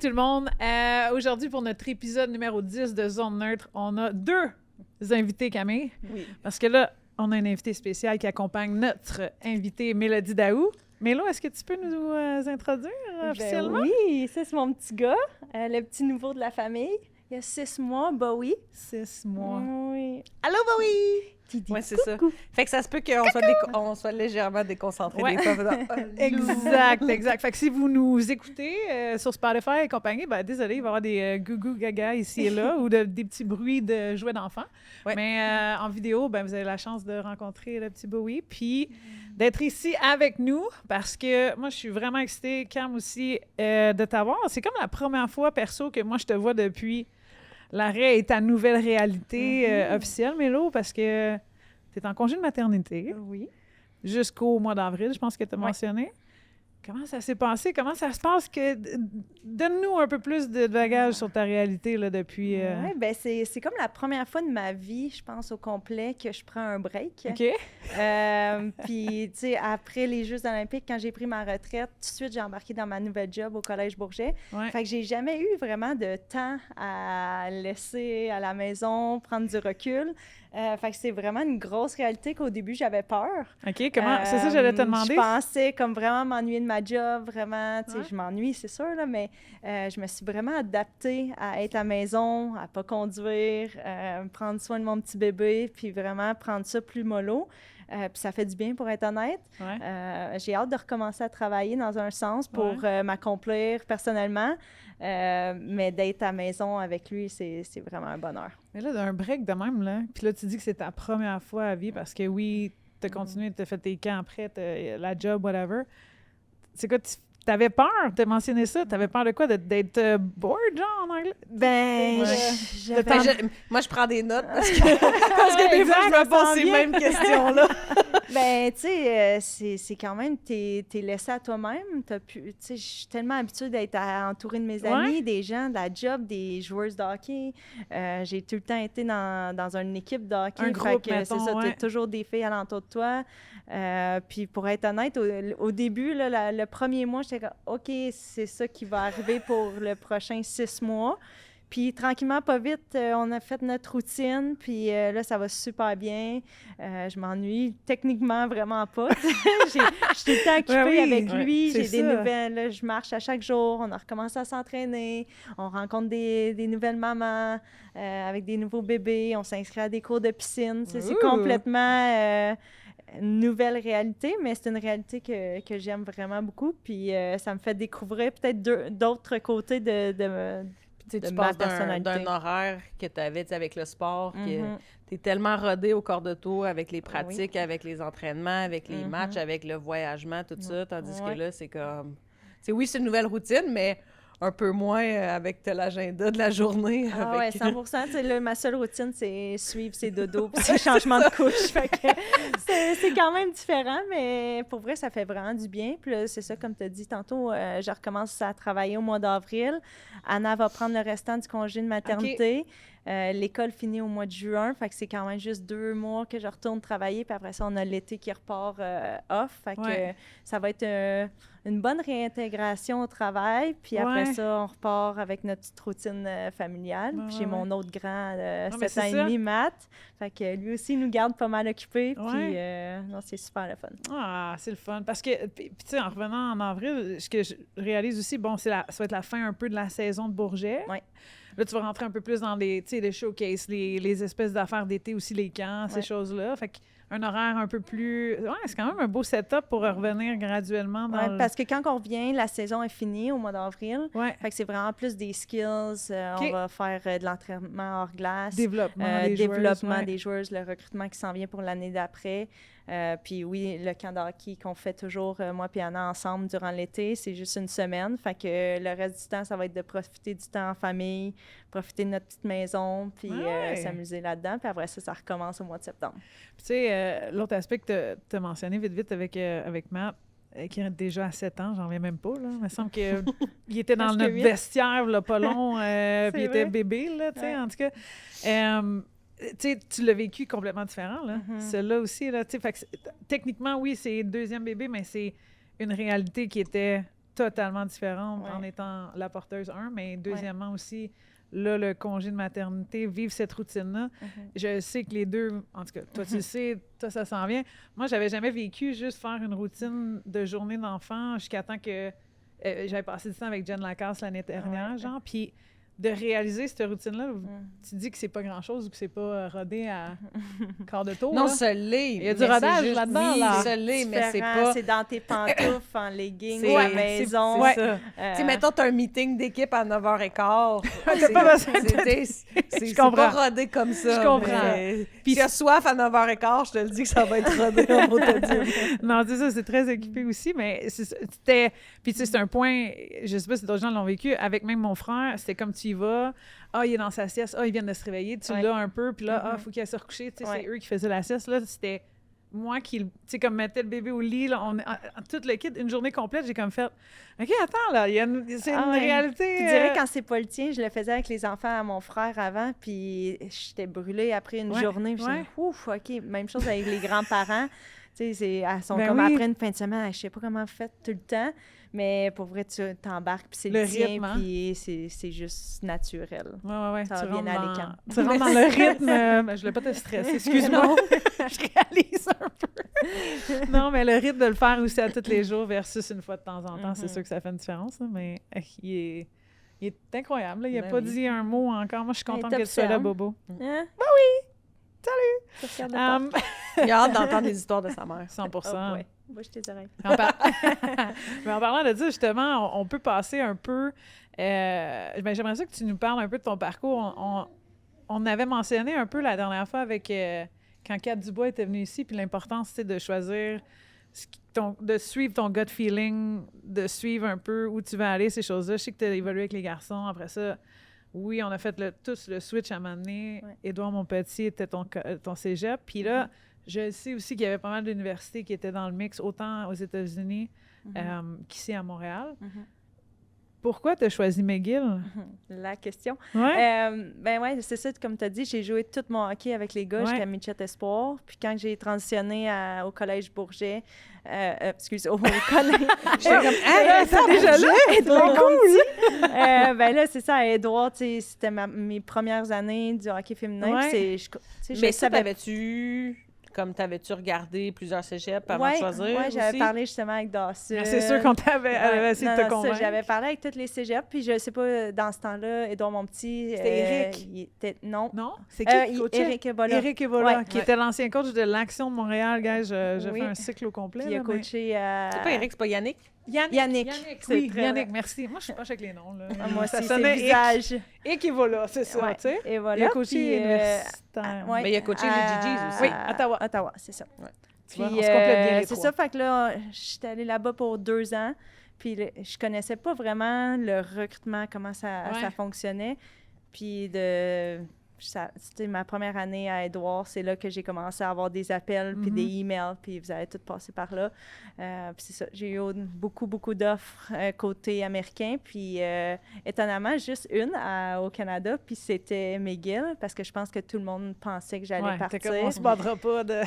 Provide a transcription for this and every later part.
tout le monde. Aujourd'hui, pour notre épisode numéro 10 de Zone Neutre, on a deux invités, Camille. Oui. Parce que là, on a un invité spécial qui accompagne notre invitée Mélodie Daou. Mélo, est-ce que tu peux nous introduire officiellement? Oui, ça, c'est mon petit gars, le petit nouveau de la famille. Il y a 6 mois, Bowie. 6 mois. Oui. Allô, Bowie! Oui, c'est ça. Fait que ça se peut qu'on soit légèrement déconcentré Ouais. des fois. Exact. Fait que si vous nous écoutez sur Spotify et compagnie, ben désolé, il va y avoir des gougou gaga ici et là ou des petits bruits de jouets d'enfants. Ouais. Mais en vidéo, ben vous avez la chance de rencontrer le petit Bowie puis d'être ici avec nous parce que moi, je suis vraiment excitée, Cam aussi, de t'avoir. C'est comme la première fois, perso, que moi, je te vois depuis l'arrêt et ta nouvelle réalité officielle, Mélo, parce que tu es en congé de maternité Oui. jusqu'au mois d'avril, je pense que tu as Ouais. mentionné. Comment ça s'est passé? Comment ça se passe? Donne-nous un peu plus de bagages sur ta réalité là, depuis... Ouais, ben c'est comme la première fois de ma vie, je pense, au complet, que je prends un break. OK? Puis, tu sais, après les Jeux olympiques, quand j'ai pris ma retraite, tout de suite, j'ai embarqué dans ma nouvelle job au Collège Bourget. Ouais. Fait que j'ai jamais eu vraiment de temps à laisser à la maison, prendre du recul. Fait que c'est vraiment une grosse réalité qu'au début, j'avais peur. OK, comment... c'est ça que j'allais te demander. Je pensais comme vraiment m'ennuyer de ma job, vraiment, tu sais, Ouais. je m'ennuie, c'est sûr, là, mais je me suis vraiment adaptée à être à la maison, à pas conduire, prendre soin de mon petit bébé, puis vraiment prendre ça plus mollo. Puis ça fait du bien, pour être honnête. Ouais. J'ai hâte de recommencer à travailler dans un sens pour m'accomplir personnellement, mais d'être à la maison avec lui, c'est vraiment un bonheur. Mais là, d'un break de même, là, puis là, tu dis que c'est ta première fois à vie parce que oui, tu as continué, tu as fait tes camps après, la job, whatever. C'est quoi, t'avais peur? T'as mentionné ça. T'avais peur de quoi? D'être bored, genre, en anglais? Ben, Ouais. Moi, je prends des notes parce que des fois, je me pose ces mêmes questions-là. Ben, tu sais, c'est quand même, t'es laissé à toi-même. Tu sais, je suis tellement habituée d'être entourée de mes amis, des gens, de la job, des joueuses de hockey. J'ai tout le temps été dans une équipe de hockey. Un groupe, fait que mettons, c'est ça, ouais. t'as toujours des filles alentour de toi. Puis pour être honnête, au début, là, le premier mois, j'étais comme, OK, c'est ça qui va arriver pour le prochain 6 mois. Puis tranquillement, pas vite, on a fait notre routine, puis là, ça va super bien. Je m'ennuie techniquement vraiment pas. Je suis tout le temps occupée avec lui. c'est J'ai des ça. nouvelles, là, je marche à chaque jour. On a recommencé à s'entraîner. On rencontre des nouvelles mamans avec des nouveaux bébés. On s'inscrit à des cours de piscine. Tu sais, c'est Ouh! complètement... une nouvelle réalité, mais c'est une réalité que j'aime vraiment beaucoup. Puis ça me fait découvrir peut-être d'autres côtés de Tu de passes ma personnalité. d'un horaire que tu avais avec le sport, que Mhm. tu es tellement rodé au corps de tour avec les pratiques, avec les entraînements, avec les matchs, avec le voyagement, tout ça. Tandis que là, c'est comme... Oui, c'est une nouvelle routine, mais un peu moins avec l'agenda de la journée. Ah avec... ouais, 100%. Tu sais, là, ma seule routine, c'est suivre ses dodos puis ses changements de couche. Fait que c'est quand même différent, mais pour vrai, ça fait vraiment du bien. Puis là, c'est ça, comme tu as dit tantôt, je recommence à travailler au mois d'avril. Anna va prendre le restant du congé de maternité. L'école finit au mois de juin, fait que c'est quand même juste 2 mois que je retourne travailler, puis après ça, on a l'été qui repart off, fait que ça va être une bonne réintégration au travail, puis après ça, on repart avec notre petite routine familiale. Puis j'ai mon autre grand, 7 ans et demi, Matt, fait que lui aussi nous garde pas mal occupés, puis non, c'est super le fun. Ah, c'est le fun. Parce que, puis tu sais, en revenant en avril, ce que je réalise aussi, bon, ça va être la fin un peu de la saison de Bourget. Ouais. Là, tu vas rentrer un peu plus dans les showcases, les espèces d'affaires d'été aussi, les camps, ces choses-là. Fait qu'un horaire un peu plus... Ouais, c'est quand même un beau setup pour revenir graduellement dans parce que quand on revient, la saison est finie au mois d'avril. Ouais. Fait que c'est vraiment plus des skills. On va faire de l'entraînement hors glace. Développement des joueuses, le recrutement qui s'en vient pour l'année d'après. Puis oui, le camp de hockey qu'on fait toujours, moi et Anna, ensemble durant l'été, c'est juste une semaine. Fait que le reste du temps, ça va être de profiter du temps en famille, profiter de notre petite maison, puis s'amuser là-dedans. Puis après ça, ça recommence au mois de septembre. Puis tu sais, l'autre aspect que tu as mentionné vite avec Matt, qui est déjà à 7 ans, j'en reviens même pas, là. Il me semble qu'il était dans notre vestiaire, là, pas long, puis il était bébé, là, tu sais, en tout cas. Tu sais, tu l'as vécu complètement différent, là. Celui-là aussi, là, tu sais, fait que techniquement, oui, c'est le deuxième bébé, mais c'est une réalité qui était totalement différente Ouais. en étant la porteuse, mais deuxièmement aussi, là, le congé de maternité, vivre cette routine-là. Je sais que les deux, en tout cas, toi, tu le sais, toi, ça s'en vient. Moi, j'avais jamais vécu juste faire une routine de journée d'enfant jusqu'à temps que j'avais passé du temps avec Jen Lacasse l'année dernière, genre, puis de réaliser cette routine-là, tu dis que c'est pas grand-chose ou que c'est pas rodé à quart de tour. Non, là. ça l'est. Il y a du mais rodage c'est juste- là-dedans, Oui, là. ça l'est, mais c'est Différent, pas... c'est dans tes pantoufles, en leggings, C'est- à la c'est- maison. c'est ça. Tu sais, mettons, t'as un meeting d'équipe à 9h15. T'as pas besoin de- C'est comprends. pas rodé comme ça. Je comprends. Mais... Puis si t'as soif à 9h15, je te le dis que ça va être rodé en mot de dire. Non, c'est ça, c'est très occupé aussi, mais c'était... Puis tu sais, c'est un point, je sais pas si d'autres gens l'ont vécu, avec même mon frère, c'était comme tu y vas, il est dans sa sieste, ils viennent de se réveiller, tu l'as un peu, puis là, faut qu'il aille se recoucher, tu sais, c'est eux qui faisaient la sieste, là, c'était moi qui, tu sais, comme mettais le bébé au lit, là, tout le kit, une journée complète, j'ai comme fait, OK, attends, là, c'est une réalité... Tu dirais, quand c'est pas le tien, je le faisais avec les enfants à mon frère avant, puis j'étais brûlée après une journée, puis j'étais ouf, OK, même chose avec les grands-parents. Tu sais, elles sont comme après une fin de semaine, je sais pas comment vous faites tout le temps, mais pour vrai, tu t'embarques, puis c'est le tien, rythme, hein? puis c'est juste naturel. Ouais. Ça va bien aller quand. Tu rentres dans le rythme. Je voulais pas te stresser, excuse-moi. Je réalise un peu. Non, mais le rythme de le faire aussi à tous les jours versus une fois de temps en temps, c'est sûr que ça fait une différence, là, mais il est incroyable. Là. Il n'a pas dit un mot encore. Moi, je suis contente que tu sois là, Bobo. Hein? Ben oui! Salut! Il a hâte d'entendre les histoires de sa mère. 100%. Ouais. Moi, je te dirais. Mais en parlant de ça, justement, on peut passer un peu... j'aimerais ça que tu nous parles un peu de ton parcours. On avait mentionné un peu la dernière fois avec... quand Kat Dubois était venue ici, puis l'importance, c'est de choisir... de suivre ton gut feeling, de suivre un peu où tu vas aller, ces choses-là. Je sais que tu as évolué avec les garçons. Après ça, oui, on a fait tous le switch à un moment donné. Ouais. Édouard Montpetit était ton cégep. Puis là, je sais aussi qu'il y avait pas mal d'universités qui étaient dans le mix, autant aux États-Unis qu'ici à Montréal. Pourquoi tu as choisi McGill? La question. Ouais. Ben ouais, c'est ça, comme tu as dit, j'ai joué tout mon hockey avec les gars jusqu'à Mitchett Espoir. Puis quand j'ai transitionné au Collège Bourget, au collège... J'étais comme, c'est déjà là! Édouard cool! Ben là, c'est ça, à Édouard, c'était mes premières années du hockey féminin. Ouais. Mais ça, t'avais-tu regardé plusieurs cégeps avant de choisir? Oui, j'avais aussi? parlé justement avec Dawson. C'est sûr qu'on t'avait essayé de te convaincre. J'avais parlé avec tous les cégeps, puis je sais pas, dans ce temps-là, Édouard Monpetit... C'était Éric? Non. Non? C'est qui coachait? Éric Ebola. Éric Ebola, Ouais. qui était l'ancien coach de l'Action de Montréal. Guys, j'ai fait un cycle au complet. Puis il a là, coaché... C'est pas Éric, c'est pas Yannick? Yannick. Oui, très Yannick, vrai. merci. Moi, je suis proche avec les noms. Là. Moi ça aussi, sonnait c'est visage. Hic et voilà, c'est ça, Ouais. tu sais. Et voilà. Il a coaché puis, universitaire. ouais, Mais il a coaché les GGs aussi. Oui, Ottawa. Ottawa, c'est ça. Ouais. Tu vois, Puis, on se complète bien les c'est trois. ça, fait que là, j'étais allée là-bas pour 2 ans, puis je connaissais pas vraiment le recrutement, comment ça fonctionnait. Puis c'était ma première année à Édouard, c'est là que j'ai commencé à avoir des appels, puis des emails, puis vous avez tout passé par là. Puis c'est ça, j'ai eu beaucoup d'offres côté américain, puis étonnamment, juste une au Canada, puis c'était McGill, parce que je pense que tout le monde pensait que j'allais partir. Comme on se battra pas de...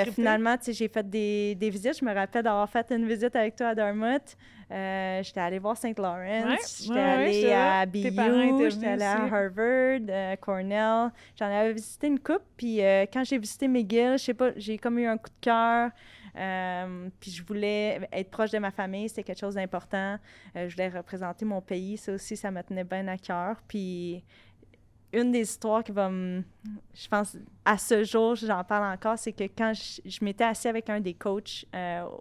Puis finalement, tu sais, j'ai fait des visites. Je me rappelle d'avoir fait une visite avec toi à Dartmouth. J'étais allée voir St. Lawrence. J'étais allée à BU. J'étais allée à Harvard, Cornell. J'en avais visité une couple. Puis quand j'ai visité McGill, je sais pas, j'ai comme eu un coup de cœur. Puis je voulais être proche de ma famille. C'était quelque chose d'important. Je voulais représenter mon pays. Ça aussi, ça me tenait bien à cœur. Puis une des histoires qui va je pense, à ce jour, j'en parle encore, c'est que quand je m'étais assise avec un des coachs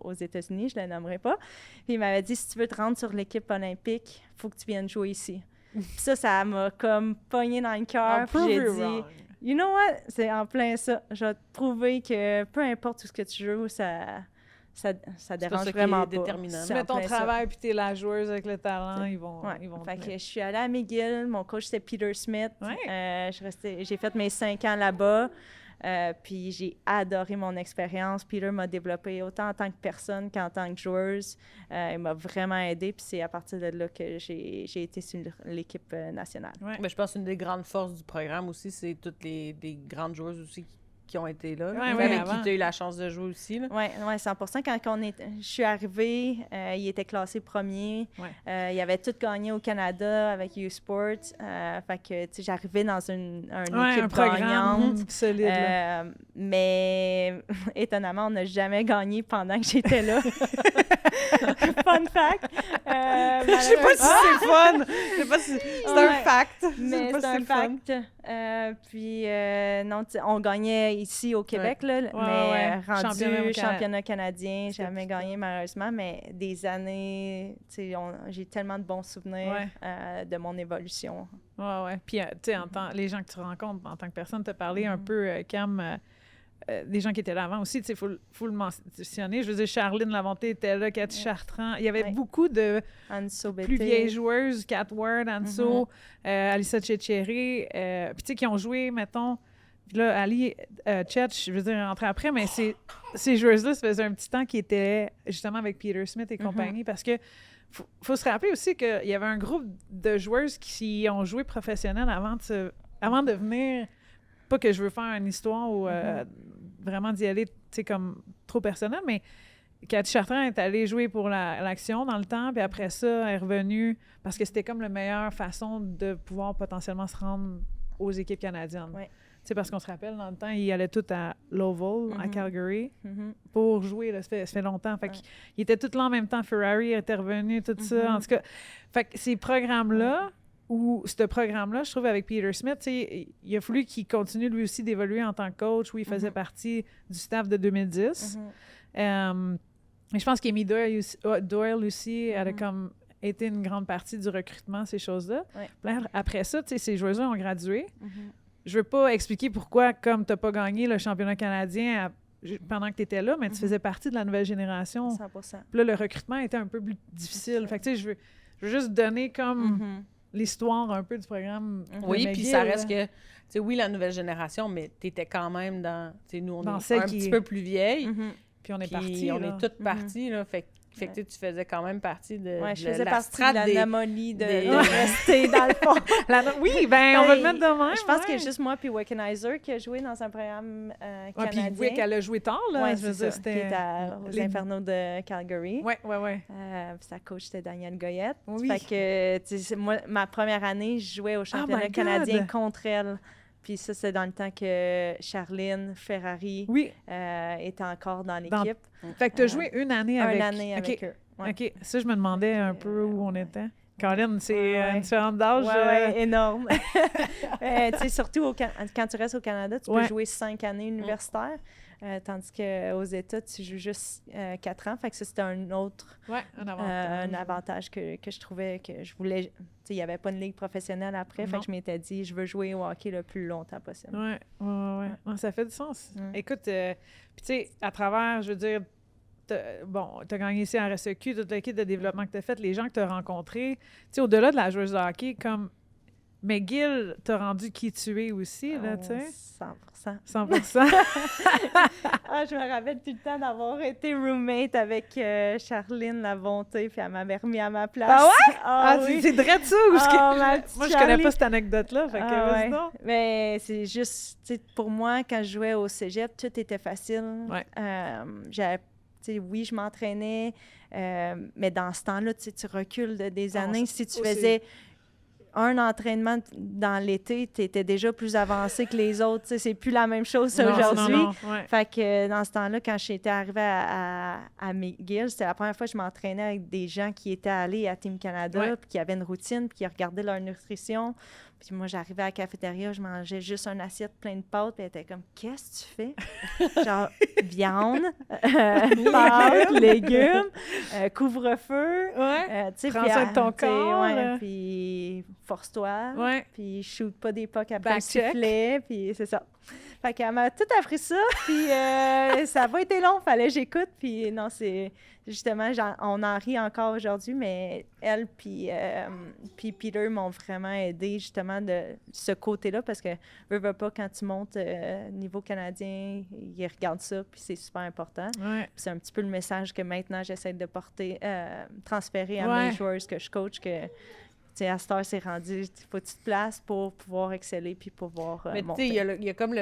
aux États-Unis, je ne le nommerai pas, puis il m'avait dit, si tu veux te rendre sur l'équipe olympique, il faut que tu viennes jouer ici. Puis ça m'a comme pogné dans le cœur, puis j'ai dit, you know what, c'est en plein ça. Je vais te prouver que peu importe tout ce que tu joues, ça dérange vraiment pas. Déterminant. Tu mets ton travail puis t'es la joueuse avec le talent, ils vont fait que je suis allée à McGill, mon coach c'était Peter Smith. J'ai fait mes 5 ans là-bas, puis j'ai adoré mon expérience. Peter m'a développé autant en tant que personne qu'en tant que joueuse. Il m'a vraiment aidée, puis c'est à partir de là que j'ai été sur l'équipe nationale. Mais je pense qu'une des grandes forces du programme aussi, c'est toutes des grandes joueuses aussi qui ont été là, Ouais, avec avant. qui tu as eu la chance de jouer aussi. Là. Oui, 100%. Quand je suis arrivée, il était classé premier. Ouais. Il avait tout gagné au Canada avec U-Sport. Fait que, tu sais, j'arrivais dans une équipe un programme gagnante. solide. Là. Mais étonnamment, on n'a jamais gagné pendant que j'étais là. Fun fact. Je sais pas si c'est fun. Je sais pas si c'est un fact. Mais c'est un fun. fact. Puis, non, on gagnait ici au Québec, là, mais rendu championnat canadien, jamais gagné malheureusement, mais des années, tu sais, j'ai tellement de bons souvenirs de mon évolution. Oui. Puis, tu sais, les gens que tu rencontres en tant que personne, tu as parlé un peu, Cam, des gens qui étaient là avant aussi, tu sais, il faut le mentionner. Je veux dire, Charline Lamonté était là, Cathy Chartrand. Il y avait beaucoup de plus vieilles joueuses, Kat Ward, Anso, Alissa Tchétchéré, puis tu sais, qui ont joué, mettons, puis là, Ali Tchetch, je veux dire, rentré après, mais ces joueuses-là, ça faisait un petit temps qu'ils étaient justement avec Peter Smith et compagnie, parce que faut se rappeler aussi qu'il y avait un groupe de joueuses qui ont joué professionnel avant de venir. Pas que je veux faire une histoire ou vraiment d'y aller, tu sais, comme trop personnel, mais Cathy Chartrand est allée jouer pour l'Action dans le temps, puis après ça, elle est revenue parce que c'était comme la meilleure façon de pouvoir potentiellement se rendre aux équipes canadiennes. Ouais. Tu sais, parce qu'on se rappelle, dans le temps, ils allaient tous à Lowell, à Calgary, pour jouer. Là, ça fait longtemps. Fait qu'ils étaient tous là en même temps. Ferrari était revenu, tout ça. En tout cas, fait que ces programmes-là, ou ce programme-là, je trouve, avec Peter Smith, il a fallu qu'il continue lui aussi d'évoluer en tant que coach, où il faisait partie du staff de 2010. Mais je pense qu'Amy Doyle aussi, elle a comme été une grande partie du recrutement, ces choses-là. Ouais. Après ça, ces joueurs-là ont gradué. Je veux pas expliquer pourquoi, comme tu n'as pas gagné le championnat canadien pendant que tu étais là, mais tu faisais partie de la nouvelle génération. 100%. Puis là, le recrutement était un peu plus difficile. Fait que, tu sais, je veux juste donner comme l'histoire un peu du programme. Oui, puis ça reste que, tu sais, oui, la nouvelle génération, mais tu étais quand même dans, tu sais, nous, on est un petit peu plus vieilles. Puis on est partis. On est toutes parties, là. Fait que tu faisais quand même partie de je faisais partie de l'anomalie de rester rester dans le fond. Oui, on va le mettre de même. Je pense que juste moi puis Wickenheiser qui a joué dans un programme canadien. Puis Wick, elle a joué tard, là. Je veux dire, c'était aux Infernaux de Calgary. Oui. Sa coach, c'était Danielle Goyette. Fait que, tu sais, moi, ma première année, je jouais au championnat canadien contre elle. Puis ça, c'est dans le temps que Charline Ferrari était encore dans l'équipe. Fait que tu as joué une année avec... Une année avec eux. Ouais. OK. Ça, je me demandais un peu où on était. Caroline, c'est une différence d'âge. Oui, énorme. Tu sais, surtout quand tu restes au Canada, tu peux jouer 5 années universitaires. Tandis qu'aux États, tu joues juste 4 ans. Fait que ça, c'était un autre un avantage que je trouvais que je voulais. Tu sais, il n'y avait pas une ligue professionnelle après. Fait que je m'étais dit, je veux jouer au hockey le plus longtemps possible. Oui. Ça fait du sens. Écoute, puis tu sais, à travers, je veux dire, tu as gagné ici à RSEQ, toute l'équipe de développement que tu as faite, les gens que tu as rencontrés. Tu sais, au-delà de la joueuse de hockey, comme McGill t'a rendu qui tu es aussi, là, tu sais. 100%. Je me rappelle tout le temps d'avoir été roommate avec Charline Labonté, puis elle m'avait remis à ma place. Ah ouais? C'est vrai de ça? Moi, je connais pas cette anecdote-là, fait que vas-y donc. Mais c'est juste, tu sais, pour moi, quand je jouais au cégep, tout était facile. Oui, je m'entraînais, mais dans ce temps-là, tu recules des années. Si tu faisais un entraînement dans l'été, tu étais déjà plus avancé que les autres. C'est plus la même chose aujourd'hui. Fait que dans ce temps-là, quand j'étais arrivée à McGill, c'était la première fois que je m'entraînais avec des gens qui étaient allés à Team Canada, puis qui avaient une routine, puis qui regardaient leur nutrition. Puis moi, j'arrivais à la cafétéria, je mangeais juste une assiette pleine de pâtes, puis elle était comme « Qu'est-ce que tu fais? » Genre, viande, pâtes, légumes, couvre-feu. Prends soin de ton corps. Puis force-toi. Puis shoot pas des pucks après le Back-check. sifflet, puis c'est ça. Fait qu'elle m'a tout appris ça, puis ça n'a pas été long, fallait que j'écoute, puis non, c'est... Justement, on en rit encore aujourd'hui, mais elle puis Peter m'ont vraiment aidé justement de ce côté-là, parce que veux pas, quand tu montes niveau canadien, ils regardent ça, puis c'est super important. C'est un petit peu le message que maintenant j'essaie de porter, transférer à mes joueurs que je coach, que tu sais, à cette heure, c'est rendu, il faut que tu te places pour pouvoir exceller puis pouvoir mais monter. tu sais, il y a comme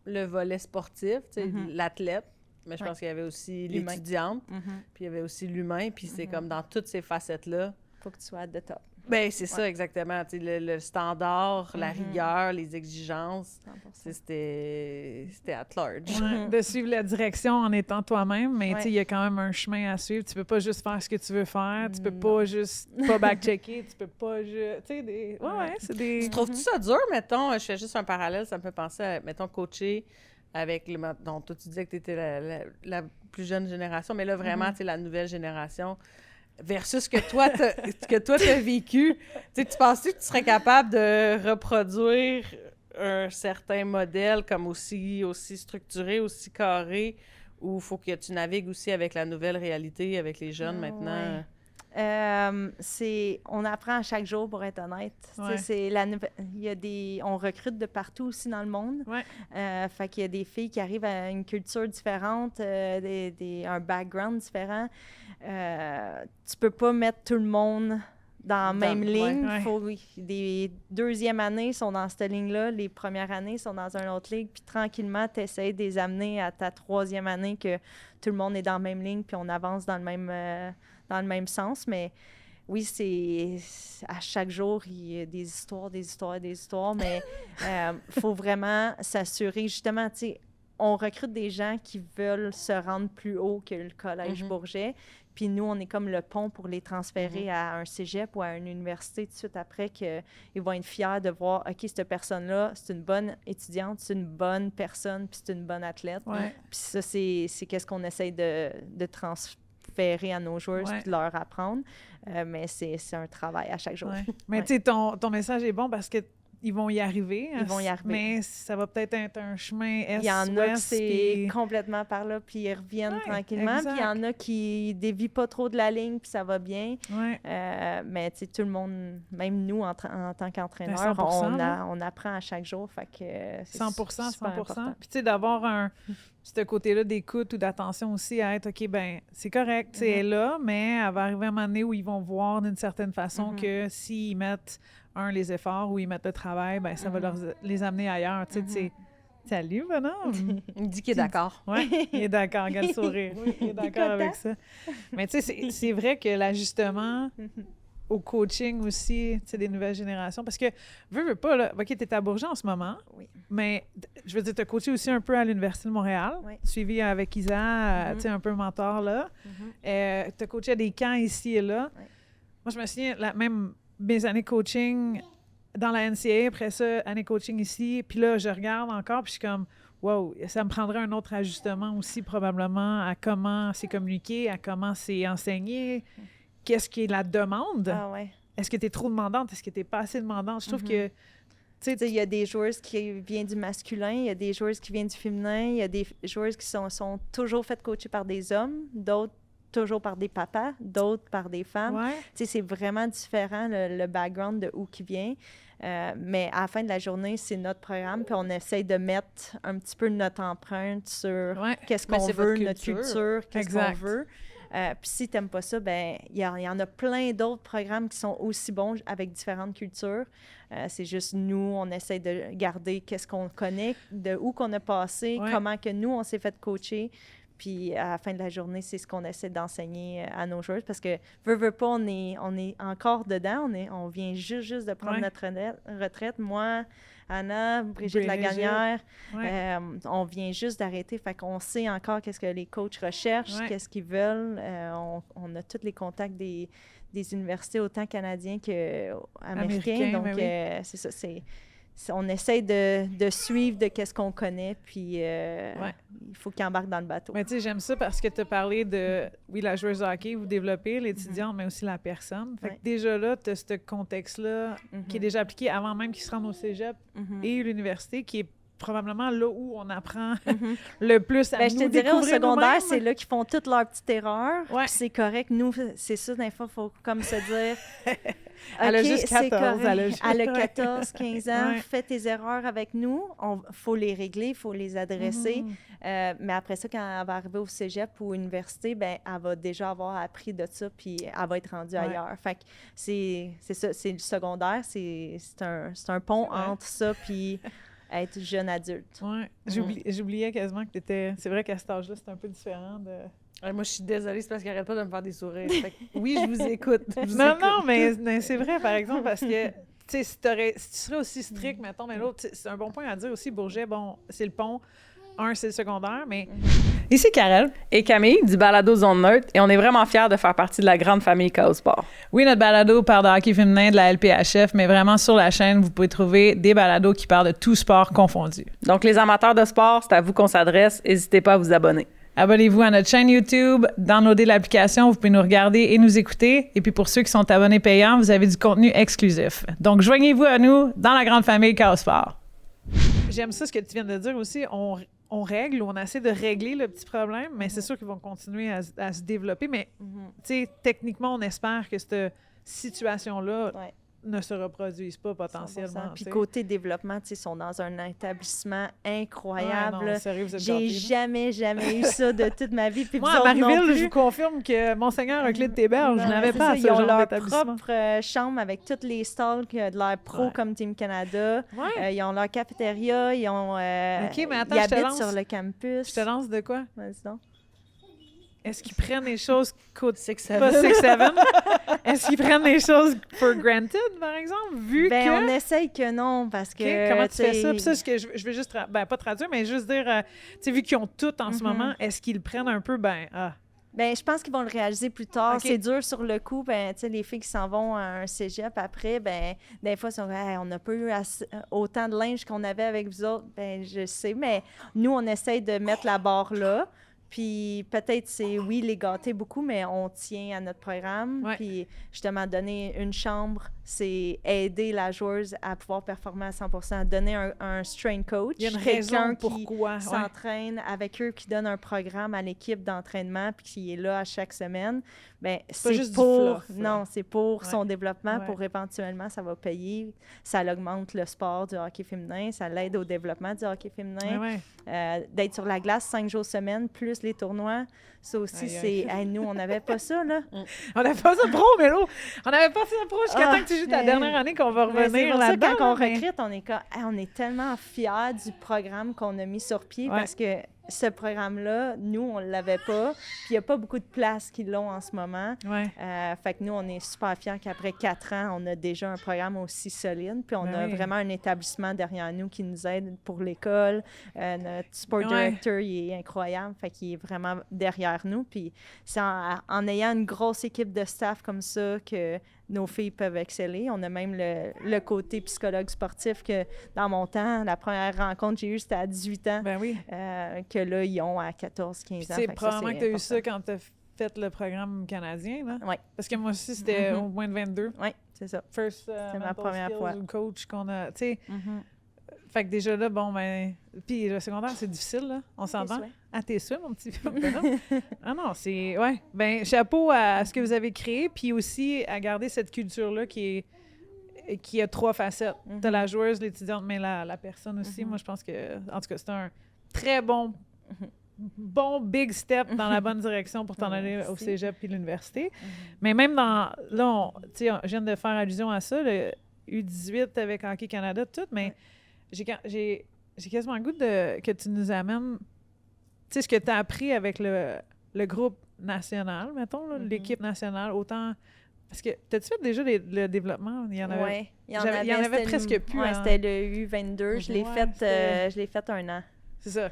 le volet sportif, tu sais, Mhm. l'athlète, mais je Ouais. pense qu'il y avait aussi L'humain. l'étudiante, Mhm. puis il y avait aussi l'humain, puis c'est Mhm. comme dans toutes ces facettes-là. Faut que tu sois de top. Ben c'est ça, exactement. Tu sais, le standard, la Mhm. rigueur, les exigences, 100%. c'était at large. Ouais, de suivre la direction en étant toi-même, mais Ouais. il y a quand même un chemin à suivre. Tu peux pas juste faire ce que tu veux faire, tu peux Non. pas juste pas back-checker, tu peux pas juste... Tu sais, des... Ouais, c'est des... Tu trouves-tu ça dur, mettons, je fais juste un parallèle, ça me fait penser à, mettons, coacher avec, donc toi tu disais que tu étais la plus jeune génération, mais là, vraiment, tu sais, la nouvelle génération, versus que toi, t'as vécu. Tu sais, tu penses-tu que tu serais capable de reproduire un certain modèle comme aussi structuré, aussi carré, ou il faut que tu navigues aussi avec la nouvelle réalité, avec les jeunes maintenant? On apprend à chaque jour, pour être honnête. Ouais. On recrute de partout aussi dans le monde. Ouais. Fait qu'il y a des filles qui arrivent à une culture différente, un background différent. Tu peux pas mettre tout le monde dans la même ligne. ouais. Des deuxièmes années sont dans cette ligne-là, les premières années sont dans une autre ligne, puis tranquillement, tu essaies de les amener à ta troisième année que tout le monde est dans la même ligne, puis on avance dans le même sens. Mais oui, c'est à chaque jour, il y a des histoires, mais il faut vraiment s'assurer, justement, tu sais, on recrute des gens qui veulent se rendre plus haut que le Collège Bourget. Puis nous, on est comme le pont pour les transférer à un cégep ou à une université tout de suite après, qu'ils vont être fiers de voir, OK, cette personne-là, c'est une bonne étudiante, c'est une bonne personne, puis c'est une bonne athlète. Ouais. Puis ça, c'est qu'est-ce qu'on essaye de transférer à nos joueurs, puis de leur apprendre. Mais c'est un travail à chaque jour. Ouais. Mais tu sais, ton message est bon parce que ils vont y arriver. Ils vont y arriver. Mais ça va peut-être être un chemin est-ouest. Il y en a qui c'est puis... complètement par là, puis ils reviennent tranquillement. exact. Puis il y en a qui dévient pas trop de la ligne, puis ça va bien. Ouais. Mais tu sais, tout le monde, même nous, en tant qu'entraîneurs, 100%, on apprend à chaque jour. Fait que c'est 100%, super 100%. important. Puis tu sais, d'avoir ce côté-là d'écoute ou d'attention aussi à être, OK, ben c'est correct, tu sais, elle est là, mais elle va arriver à un moment donné où ils vont voir d'une certaine façon que s'ils mettent, les efforts ou ils mettent le travail, ben ça va les amener ailleurs. Tu sais, salut, bonhomme! Il dit qu'il est d'accord. Oui, il est d'accord, regarde le sourire. Oui, il est d'accord avec ça. Mais tu sais, c'est vrai que l'ajustement au coaching aussi, tu sais, des nouvelles générations, parce que, veux pas, là, OK, t'es à Bourget en ce moment, mais je veux dire, t'as coaché aussi un peu à l'Université de Montréal, suivi avec Isa, tu sais, un peu mentor, là. T'as coaché à des camps ici et là. Moi, je me souviens, même mes années coaching dans la NCAA, après ça, années coaching ici, puis là, je regarde encore, puis je suis comme, wow, ça me prendrait un autre ajustement aussi, probablement, à comment c'est communiqué, à comment c'est enseigné, qu'est-ce qui est la demande. Ah ouais. Est-ce que tu es trop demandante? Est-ce que tu n'es pas assez demandante? Je trouve que, tu sais, il y a des joueuses qui viennent du masculin, il y a des joueuses qui viennent du féminin, il y a des joueuses qui sont toujours faites coacher par des hommes, d'autres toujours par des papas, d'autres par des femmes. Ouais. Tu sais, c'est vraiment différent, le background de où qui vient. Mais à la fin de la journée, c'est notre programme, puis on essaye de mettre un petit peu notre empreinte sur qu'est-ce qu'on veut, notre culture, qu'est-ce qu'on veut. Puis si tu n'aimes pas ça, ben il y en a plein d'autres programmes qui sont aussi bons avec différentes cultures. C'est juste nous, on essaie de garder qu'est-ce qu'on connaît, de où qu'on a passé, comment que nous, on s'est fait coacher. Puis à la fin de la journée, c'est ce qu'on essaie d'enseigner à nos joueurs parce que, veux pas, on est encore dedans. On vient juste de prendre notre retraite. Moi, Anna, Brigitte Lagagnère, on vient juste d'arrêter. Fait qu'on sait encore qu'est-ce que les coachs recherchent, qu'est-ce qu'ils veulent. On a tous les contacts des universités, autant canadiens qu'américains. Donc, c'est ça, on essaie de suivre de qu'est-ce qu'on connaît, puis il faut qu'ils embarquent dans le bateau. Mais tu sais, j'aime ça parce que tu as parlé de, la joueuse de hockey, vous développez l'étudiante, mais aussi la personne. Fait que déjà là, tu as ce contexte-là qui est déjà appliqué avant même qu'ils se rendent au cégep et l'université, qui est probablement là où on apprend le plus à nous je te dirais, au secondaire, nous-mêmes. c'est là qu'ils font toutes leurs petites erreurs. Ouais. Puis c'est correct. Nous, c'est ça, des fois, il faut comme se dire... Elle a juste 14. Elle a 14, 15 ans. Ouais. Fais tes erreurs avec nous. Il faut les régler, il faut les adresser. Mais après ça, quand elle va arriver au cégep ou à l'université, ben, elle va déjà avoir appris de ça, puis elle va être rendue ailleurs. Fait que c'est ça, c'est le secondaire. C'est un pont entre ça, puis être jeune adulte. Ouais. J'oubliais quasiment que t'étais... C'est vrai qu'à cet âge-là, c'est un peu différent de... Moi, je suis désolée, c'est parce qu'elle arrête pas de me faire des sourires. Fait que, oui, je vous écoute. Non, mais c'est vrai, par exemple, parce que, tu sais, si tu serais aussi strict, mettons, mais l'autre, c'est un bon point à dire aussi, Bourget, bon, c'est le pont, c'est le secondaire, mais... Ici, Karel. Et Camille, du Balado Zone Neutre, et on est vraiment fiers de faire partie de la grande famille Chaos Sport. Oui, notre balado parle de hockey féminin de la LPHF, mais vraiment sur la chaîne, vous pouvez trouver des balados qui parlent de tout sport confondu. Donc, les amateurs de sport, c'est à vous qu'on s'adresse. N'hésitez pas à vous abonner. Abonnez-vous à notre chaîne YouTube, downloadez l'application, vous pouvez nous regarder et nous écouter. Et puis pour ceux qui sont abonnés payants, vous avez du contenu exclusif. Donc joignez-vous à nous dans la grande famille Chaos Sport. J'aime ça ce que tu viens de dire aussi. On règle, on essaie de régler le petit problème, mais c'est sûr qu'ils vont continuer à se développer. Mais tu sais, techniquement, on espère que cette situation-là ne se reproduise pas potentiellement. Puis côté développement, tu sais, ils sont dans un établissement incroyable. Non, sérieux, vous êtes J'ai jamais eu ça de toute ma vie. Puis moi, à Marieville, je vous confirme que Monseigneur Euclide Théberge, je n'avais pas ils ont leur propre chambre avec toutes les stalls qui ont de l'air pro comme Team Canada. Ils ont leur cafétéria, ils ont... OK, mais attends, ils habitent sur le campus. Je te lance de quoi? Vas-y donc. Est-ce qu'ils prennent les choses pas 6-7? Est-ce qu'ils prennent les choses for granted, par exemple, vu que... on essaye que non, parce que... Comment tu fais ça? Puis ça, ce que je veux juste... pas traduire, mais juste dire, tu sais, vu qu'ils ont tout en ce moment, est-ce qu'ils le prennent un peu, je pense qu'ils vont le réaliser plus tard. Okay. C'est dur sur le coup. Tu sais, les filles qui s'en vont à un cégep après, des fois, on n'a pas eu autant de linge qu'on avait avec vous autres. Je sais, mais nous, on essaye de mettre la barre là. Puis peut-être c'est, les gâter beaucoup, mais on tient à notre programme. Puis justement, donner une chambre, c'est aider la joueuse à pouvoir performer à 100%. Donner un strength coach, il y a une quelqu'un qui s'entraîne avec eux, qui donne un programme à l'équipe d'entraînement, puis qui est là à chaque semaine. C'est juste pour... Non, c'est pour son développement, pour éventuellement, ça va payer. Ça augmente le sport du hockey féminin, ça l'aide au développement du hockey féminin. D'être sur la glace 5 jours semaine, plus les tournois, ça aussi, c'est... nous, on n'avait pas ça, là. On n'avait pas ça pro, Mélo! On n'avait pas ça pro jusqu'à temps que tu joues ta dernière année qu'on va revenir là-dedans. Quand on recrute, on est tellement fiers du programme qu'on a mis sur pied parce que ce programme-là, nous, on ne l'avait pas. Puis il n'y a pas beaucoup de places qui l'ont en ce moment. Fait que nous, on est super fiers qu'après 4 ans, on a déjà un programme aussi solide. Puis on a vraiment un établissement derrière nous qui nous aide pour l'école. Notre sport director, il est incroyable. Fait qu'il est vraiment derrière nous. Puis c'est en ayant une grosse équipe de staff comme ça que nos filles peuvent exceller. On a même le côté psychologue sportif que, dans mon temps, la première rencontre que j'ai eue, c'était à 18 ans. Que là, ils ont à 14, 15 ans. C'est probablement que tu as eu ça quand tu as fait le programme canadien, là? Oui. Parce que moi aussi, c'était au moins de 22. Oui, c'est ça. C'est ma première fois. Coach qu'on a, tu sais. Fait que déjà là, puis le secondaire, c'est difficile, là. On s'entend. À tes souhaits, mon petit bonhomme. Ah non, c'est... chapeau à ce que vous avez créé, puis aussi à garder cette culture-là qui a 3 facettes. T'as la joueuse, l'étudiante, mais la personne aussi. Moi, je pense que, en tout cas, c'est un très bon big step dans la bonne direction pour t'en aller au cégep puis l'université. Mais même là, je viens de faire allusion à ça, le U18 avec Hockey Canada, tout, mais j'ai quasiment le goût que tu nous amènes, tu sais, ce que tu as appris avec le groupe national, mettons, là, l'équipe nationale, autant... Parce que, t'as-tu fait déjà le développement? Il y en avait, il y en avait presque plus. C'était le U22. Je l'ai fait 1 an. C'est ça.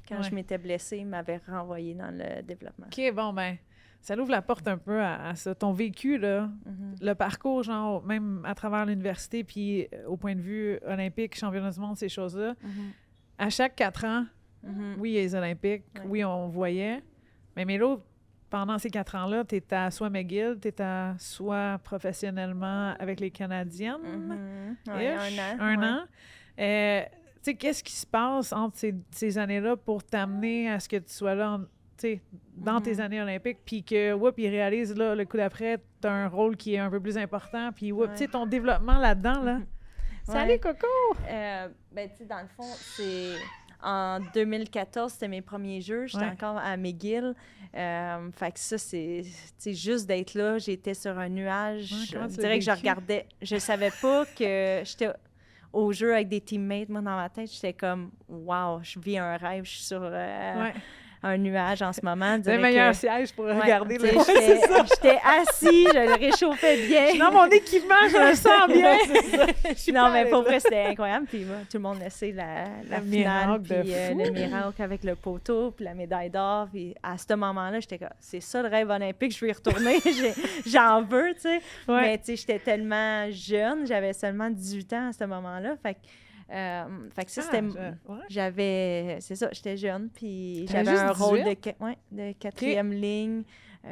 Quand je m'étais blessée, il m'avait renvoyée dans le développement. OK, ça ouvre la porte un peu à ça. Ton vécu, là, le parcours, genre, même à travers l'université, puis au point de vue olympique, championnat du monde, ces choses-là, à chaque 4 ans, oui, il y a les Olympiques, oui, on voyait, mais l'autre, pendant ces 4 ans-là, tu étais à soit McGill, tu étais soit professionnellement avec les Canadiennes. Un an. Tu sais, qu'est-ce qui se passe entre ces années-là pour t'amener à ce que tu sois là, dans tes années olympiques, puis que, ils réalisent, là, le coup d'après, tu as un rôle qui est un peu plus important, puis, tu sais, ton développement là-dedans, là. Salut, Coco! Tu sais, dans le fond, c'est... En 2014, c'était mes premiers jeux. J'étais encore à McGill. Fait que ça, c'est juste d'être là. J'étais sur un nuage. Je dirais que je regardais. Je savais pas que j'étais au jeu avec des teammates. Moi, dans ma tête, j'étais comme, wow, je vis un rêve, je suis sur un nuage en ce moment. C'est le meilleur siège pour regarder le J'étais assis, je le réchauffais bien. Je suis dans mon équipement, je le sens bien. Non, mais pour vrai, c'était incroyable. Puis tout le monde le sait, la finale, puis le miracle avec le poteau, puis la médaille d'or. Puis à ce moment-là, j'étais comme, c'est ça le rêve olympique, je vais y retourner. J'en veux, tu sais. Ouais. Mais tu sais, j'étais tellement jeune, j'avais seulement 18 ans à ce moment-là. Fait que ça, c'était... J'avais... C'est ça, j'étais jeune, puis j'avais un rôle de quatrième ligne.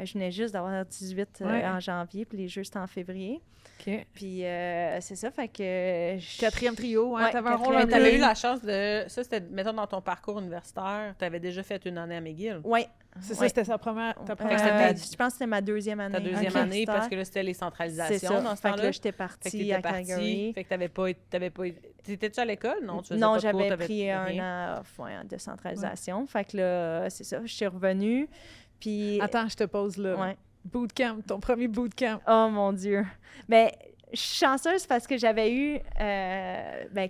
Je venais juste d'avoir 18 en janvier, puis les Jeux, c'était en février. Puis c'est ça, fait que... Quatrième trio, hein, t'avais un rôle... Mais t'avais eu la chance de... Ça, c'était, mettons, dans ton parcours universitaire, t'avais déjà fait une année à McGill. Oui. C'est ça, c'était ta première je pense que c'était ma deuxième année. Ta deuxième année, parce que là, c'était les centralisations dans ce temps-là. Fait que là, j'étais partie à Calgary. Fait que t'avais pas... T'étais-tu à l'école? Non, j'avais pris un an off de centralisation. Fait que là, c'est ça, je suis revenue. Puis... Attends, je te pose là. Ouais. Bootcamp, ton premier bootcamp. Oh mon Dieu! Ben, je suis chanceuse parce que j'avais eu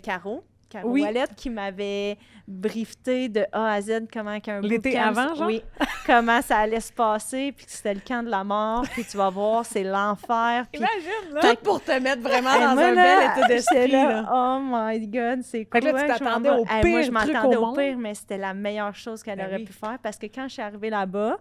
Caro Ouellet qui m'avait briefé de A à Z comment qu'un bootcamp... L'été avant, genre? Oui, comment ça allait se passer, puis que c'était le camp de la mort, puis tu vas voir, c'est l'enfer. Puis... Imagine, là! Peut-être pour te mettre vraiment dans un bel état d'esprit, là. Oh my God, c'est cool. Fait que là, tu t'attendais au pire moi, je m'attendais au monde. pire, mais c'était la meilleure chose qu'elle aurait pu faire, parce que quand je suis arrivée là-bas,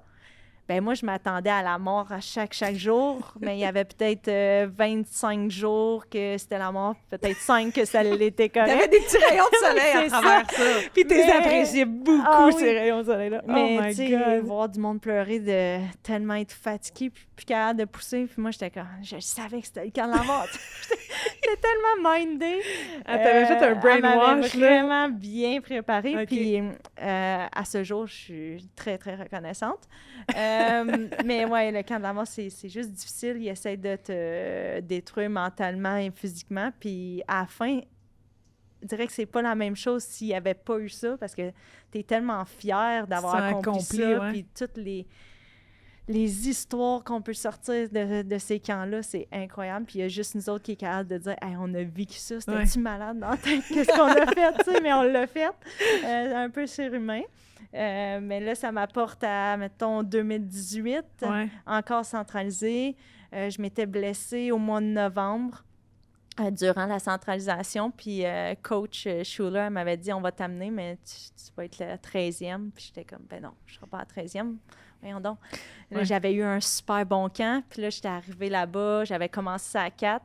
ben moi, je m'attendais à la mort à chaque jour, mais il y avait peut-être 25 jours que c'était la mort, peut-être 5 que ça l'était correct. Il y avait des petits rayons de soleil à travers ça. Puis tu appréciais beaucoup, ces rayons de soleil-là. Mais oh my God. Voir du monde pleurer de tellement être fatigué, puis plus capable de pousser, puis moi, j'étais comme, je savais que c'était le camp de la mort. J'étais tellement mindée. T'avais fait un brainwash, là. Vraiment bien préparée, okay. Puis à ce jour, je suis très, très reconnaissante. Mais ouais, le camp de la mort, c'est juste difficile. Il essaie de te détruire mentalement et physiquement. Puis à la fin, je dirais que c'est pas la même chose s'il n'y avait pas eu ça, parce que tu es tellement fière d'avoir accompli ça. Ouais. Puis toutes les histoires qu'on peut sortir de ces camps-là, c'est incroyable. Puis il y a juste nous autres qui est capable de dire hey, on a vécu ça, c'était-tu malade dans la tête? Qu'est-ce qu'on a fait? Tu sais, mais on l'a fait. Un peu surhumain. Mais là, ça m'apporte à, mettons, 2018, encore centralisé. Je m'étais blessée au mois de novembre durant la centralisation. Puis coach Schuler m'avait dit, on va t'amener, mais tu vas être la 13e. Puis j'étais comme, ben non, je ne serai pas la 13e. Voyons donc. Là, j'avais eu un super bon camp. Puis là, j'étais arrivée là-bas. J'avais commencé ça à 4.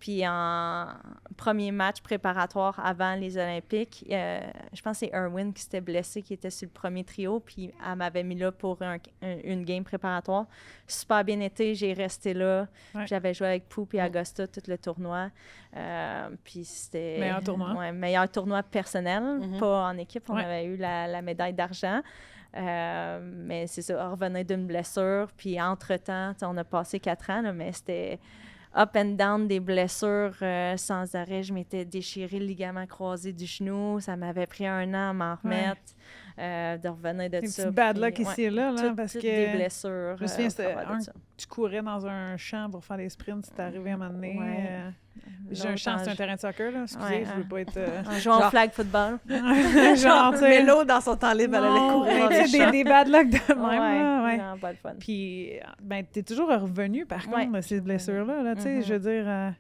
Puis en premier match préparatoire avant les Olympiques, je pense que c'est Erwin qui s'était blessé, qui était sur le premier trio, puis elle m'avait mis là pour une game préparatoire. Super bien été, j'ai resté là. Ouais. J'avais joué avec Pou et Augusta tout le tournoi. Puis c'était... Meilleur tournoi. Ouais, meilleur tournoi personnel, pas en équipe. On avait eu la médaille d'argent. Mais c'est ça, revenir d'une blessure. Puis entre-temps, on a passé 4 ans, là, mais c'était... up and down des blessures sans arrêt. Je m'étais déchiré le ligament croisé du genou. Ça m'avait pris 1 an à m'en remettre, de revenir de ça. C'est bad luck ici et là, parce que... des blessures. Je me souviens, tu courais dans un champ pour faire des sprints, c'est arrivé à un moment donné. J'ai un champ, c'est un terrain de soccer, là. Excusez, je veux pas être... En jouant au flag football. Genre, Mélo, dans son temps libre, elle allait courir dans les champs. Des bad luck de même, ouais. Non, pas le fun. Puis, ben, t'es toujours revenu, par contre, de ces blessures-là, là, tu sais, je veux dire...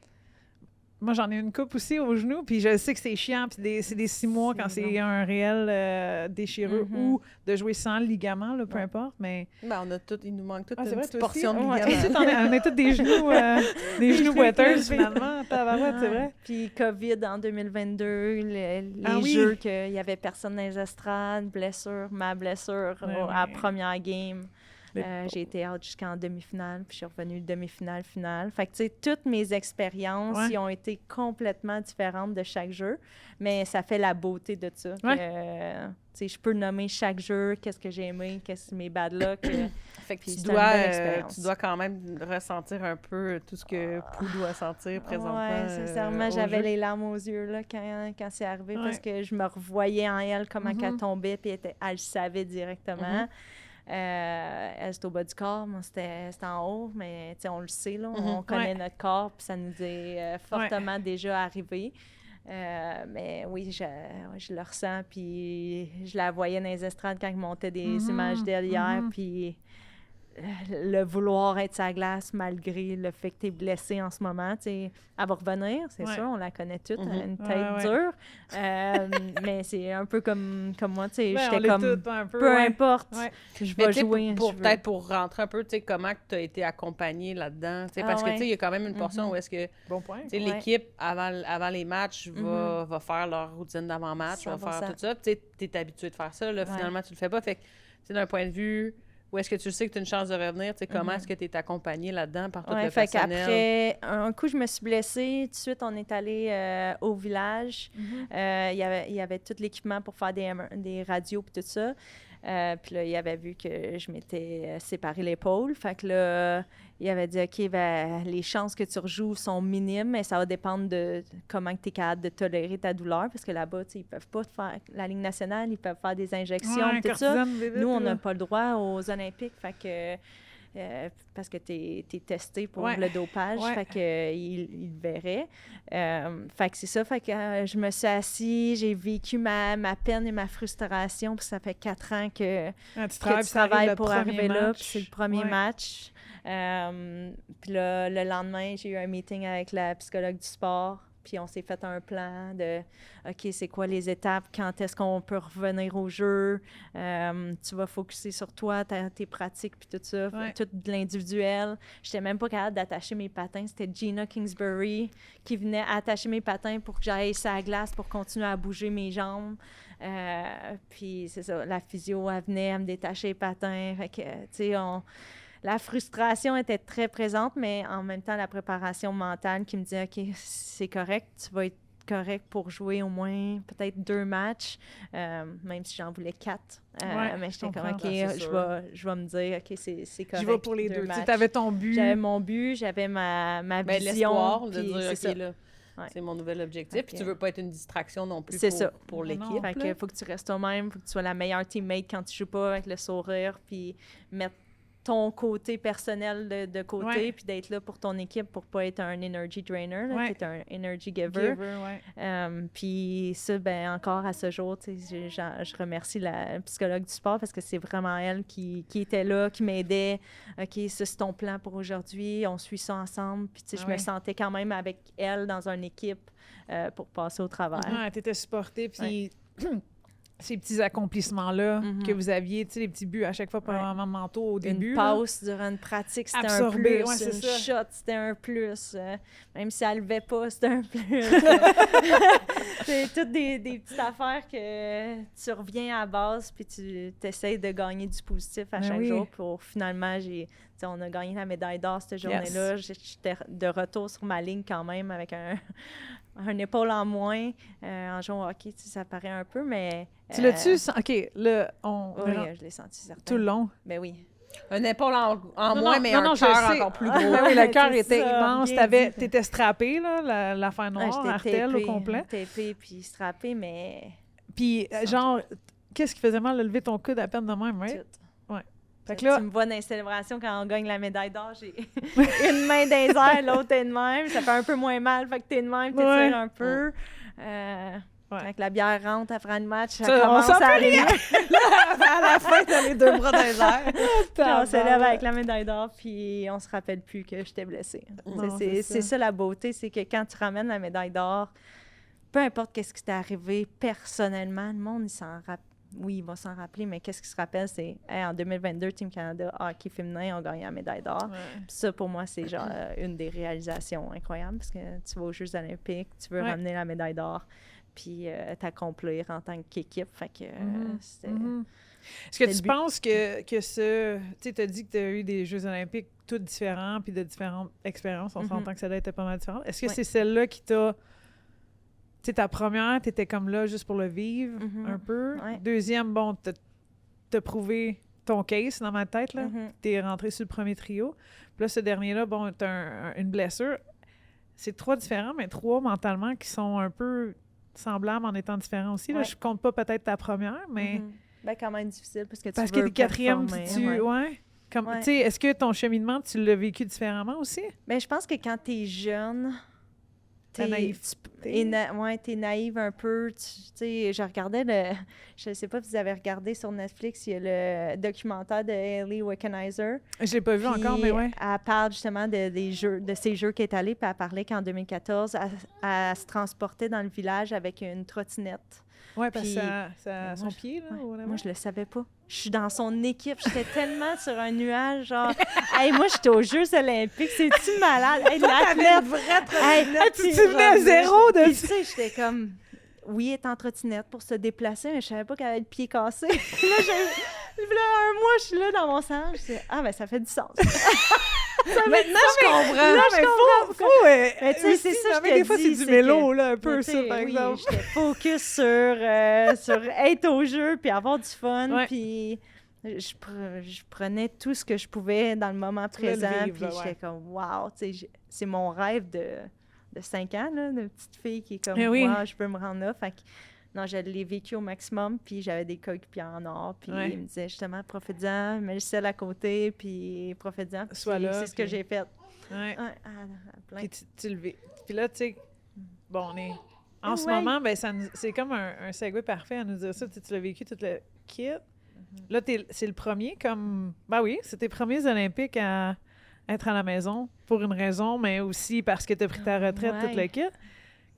Moi, j'en ai une coupe aussi au genou, puis je sais que c'est chiant, puis c'est des 6 mois quand c'est un réel déchirure ou de jouer sans ligament, là, peu importe, mais... Ben, il nous manque toute une petite portion de ligament. On a tous des genoux wetters, finalement, tabarouette, c'est vrai. Puis COVID en 2022, les jeux qu'il n'y avait personne dans les estrades, ma blessure à la première game. J'ai été out jusqu'en demi-finale, puis je suis revenue demi-finale, finale. Fait que, tu sais, toutes mes expériences ils ont été complètement différentes de chaque jeu, mais ça fait la beauté de ça. Tu sais, je peux nommer chaque jeu, qu'est-ce que j'ai aimé, qu'est-ce que mes bad luck. Fait que tu dois quand même ressentir un peu tout ce que Pou doit sentir présentement. Oui, sincèrement, j'avais les larmes aux yeux là, quand c'est arrivé, parce que je me revoyais en elle, comment elle tombait, puis elle savait directement. Elle, c'était au bas du corps, moi, c'était en haut, mais on le sait, là, on connaît notre corps, puis ça nous est fortement déjà arrivé. Mais oui, je le ressens, puis je la voyais dans les estrades quand il montait des images d'elle hier, puis le vouloir être sa glace malgré le fait que tu es blessée en ce moment, tu sais, elle va revenir, c'est sûr, on la connaît toute, une tête dure, mais c'est un peu comme moi, tu sais, j'étais comme, peu importe, je vais jouer. Peut-être pour rentrer un peu, tu sais, comment tu as été accompagnée là-dedans, tu sais, parce que, tu sais, il y a quand même une portion où est-ce que, tu sais, l'équipe, avant les matchs, va faire leur routine d'avant-match, va faire tout ça, tu sais, tu es habitué de faire ça, là, finalement, tu le fais pas, fait que, tu sais, d'un point de vue... Ou est-ce que tu sais que tu as une chance de revenir? Tu sais, comment est-ce que tu es accompagnée là-dedans par tout le personnel? Après, un coup, je me suis blessée. Tout de suite, on est allé au village. Il y avait tout l'équipement pour faire des radios et tout ça. Puis là, il avait vu que je m'étais séparé l'épaule. Fait que là, il avait dit, OK, ben, les chances que tu rejoues sont minimes, mais ça va dépendre de comment tu es capable de tolérer ta douleur. Parce que là-bas, ils peuvent pas faire... La Ligue nationale, ils peuvent faire des injections, tout ça. Nous, on n'a pas le droit aux Olympiques. Fait que... parce que tu es testé pour le dopage, fait qu'il le verrait. Fait que c'est ça, fait que je me suis assise, j'ai vécu ma peine et ma frustration, puis ça fait 4 ans que tu travailles pour arriver là, puis c'est le premier match. Puis là, le lendemain, j'ai eu un meeting avec la psychologue du sport, puis on s'est fait un plan de « OK, c'est quoi les étapes? Quand est-ce qu'on peut revenir au jeu? Tu vas focusser sur toi, tes pratiques, puis tout ça, tout de l'individuel. » J'étais même pas capable d'attacher mes patins. C'était Gina Kingsbury qui venait attacher mes patins pour que j'aille sur la glace pour continuer à bouger mes jambes. Puis c'est ça, la physio, elle venait à me détacher les patins. Fait que, tu sais, la frustration était très présente, mais en même temps, la préparation mentale qui me disait « OK, c'est correct, tu vas être correct pour jouer au moins peut-être 2 matchs, même si j'en voulais 4. Mais j'étais comme « OK, je vais me dire « OK, c'est correct. » Je vais pour les 2. Tu avais ton but. J'avais mon but, j'avais ma vision. L'espoir de dire « OK, là, c'est mon nouvel objectif. » Puis tu veux pas être une distraction non plus pour l'équipe. Fait que faut que tu restes toi-même, faut que tu sois la meilleure teammate quand tu joues pas, avec le sourire, puis mettre ton côté personnel de côté, puis d'être là pour ton équipe pour pas être un energy drainer, tu es un energy giver. Puis ça, ben encore à ce jour, je remercie la psychologue du sport parce que c'est vraiment elle qui était là, qui m'aidait. OK, ça, c'est ton plan pour aujourd'hui, on suit ça ensemble. Puis je me sentais quand même avec elle dans une équipe pour passer au travers. Tu étais supportée, puis... Ces petits accomplissements-là que vous aviez, tu sais, les petits buts à chaque fois par un manteau au début. Une passe durant une pratique, c'était un plus. Une shot, c'était un plus. Même si elle ne levait pas, c'était un plus. C'est toutes des petites affaires que tu reviens à la base puis tu essaies de gagner du positif à chaque jour. Pour finalement, on a gagné la médaille d'or cette journée-là. J'étais de retour sur ma ligne quand même avec un épaule en moins en jouant au hockey, ça paraît un peu, mais... Tu l'as-tu senti? OK, là, Oui, je l'ai senti, certain. Tout le long? Ben oui. Un épaule en moins, mais un cœur encore plus gros. Oui, le cœur était immense. T'étais strappée, là, l'affaire noire, artère au complet. Tapée, puis strappée, mais... Puis, genre, qu'est-ce qui faisait mal de lever ton coude à peine de même, right? Tout. Ouais. Fait que là... Tu me vois dans les célébrations quand on gagne la médaille d'or, j'ai une main dans les airs, l'autre est de même. Ça fait un peu moins mal, fait que t'es de même, t'étires un peu. Quand la bière rentre après le match, ça commence à arriver. À la fin, t'as les 2 bras dans les airs. Puis on se lève avec la médaille d'or, puis on se rappelle plus que j'étais blessée. C'est ça la beauté, c'est que quand tu ramènes la médaille d'or, peu importe qu'est-ce qui t'est arrivé personnellement, le monde, il s'en rappelle. Oui, il va s'en rappeler, mais qu'est-ce qui se rappelle, c'est en 2022, Team Canada hockey féminin a gagné la médaille d'or. Ça, pour moi, c'est genre une des réalisations incroyables, parce que tu vas aux Jeux olympiques, tu veux ramener la médaille d'or, puis t'accomplir en tant qu'équipe. Fait que c'était... Est-ce que tu penses que ce... Tu sais, tu as dit que tu as eu des Jeux olympiques tous différents, puis de différentes expériences. On s'entend que celle-là était pas mal différente. Est-ce que c'est celle-là qui t'a... Tu sais, ta première, tu étais comme là juste pour le vivre un peu. Deuxième, bon, t'as prouvé ton case dans ma tête, là. T'es rentré sur le premier trio. Puis là, ce dernier-là, bon, t'as une blessure. C'est 3 différents, mais 3 mentalement qui sont un peu semblables en étant différents aussi. Là. Je compte pas peut-être ta première, mais... Ben, quand même difficile, parce que tu parce que t'es quatrième, puis tu... Tu sais, est-ce que ton cheminement, tu l'as vécu différemment aussi? Bien, je pense que quand t'es jeune... La naïveté. T'es naïve un peu. Tu sais, je regardais je sais pas si vous avez regardé sur Netflix, il y a le documentaire de Hayley Wickenheiser. Je l'ai pas vu Puis encore, mais ouais. Elle parle justement des jeux, de ces jeux qu'elle est allée, puis elle parlait qu'en 2014, elle se transportait dans le village avec une trottinette. Ouais, parce Puis, que son pied, là, ou whatever. Moi, je le savais pas. Je suis dans son équipe. J'étais tellement sur un nuage, genre... Hey, moi, j'étais aux Jeux olympiques. C'est-tu malade? Hey, l'athlète... tu venais à zéro de Puis, tu sais, j'étais comme... Oui, elle est en trottinette pour se déplacer, mais je savais pas qu'elle avait le pied cassé. Là, un mois, je suis là dans mon sang. Je dis, ben, ça fait du sens. Maintenant, je comprends. Là, mais faut Mais tu sais, c'est ça, je te des fois, dis, c'est du vélo, que- là, un peu, Mais ça, tu sais, par exemple. J'étais focus sur être au jeu, puis avoir du fun, Ouais. puis je prenais tout ce que je pouvais dans le moment Tu voulais le présent, vivre, puis là, j'étais ouais. comme, wow, tu sais, c'est mon rêve de 5 ans, là, de petite fille qui est comme, Eh oui. wow, je peux me rendre là. Fait que, non, je l'ai vécu au maximum, puis j'avais des coéquipiers en or, puis Ouais. ils me disaient justement, profite-en, mets le sel à côté, puis profite-en. Puis Sois là, c'est ce que puis- j'ai fait. Ouais. Ouais, à plein. Puis tu le vis. Puis là, tu sais, bon, on est... En ce Ouais. moment, ben, c'est comme un segue parfait à nous dire ça. Tu l'as vécu tout le kit. Là, c'est le premier comme... Ben oui, c'est tes premiers Olympiques à être à la maison pour une raison, mais aussi parce que tu as pris ta retraite, Ouais. tout le kit.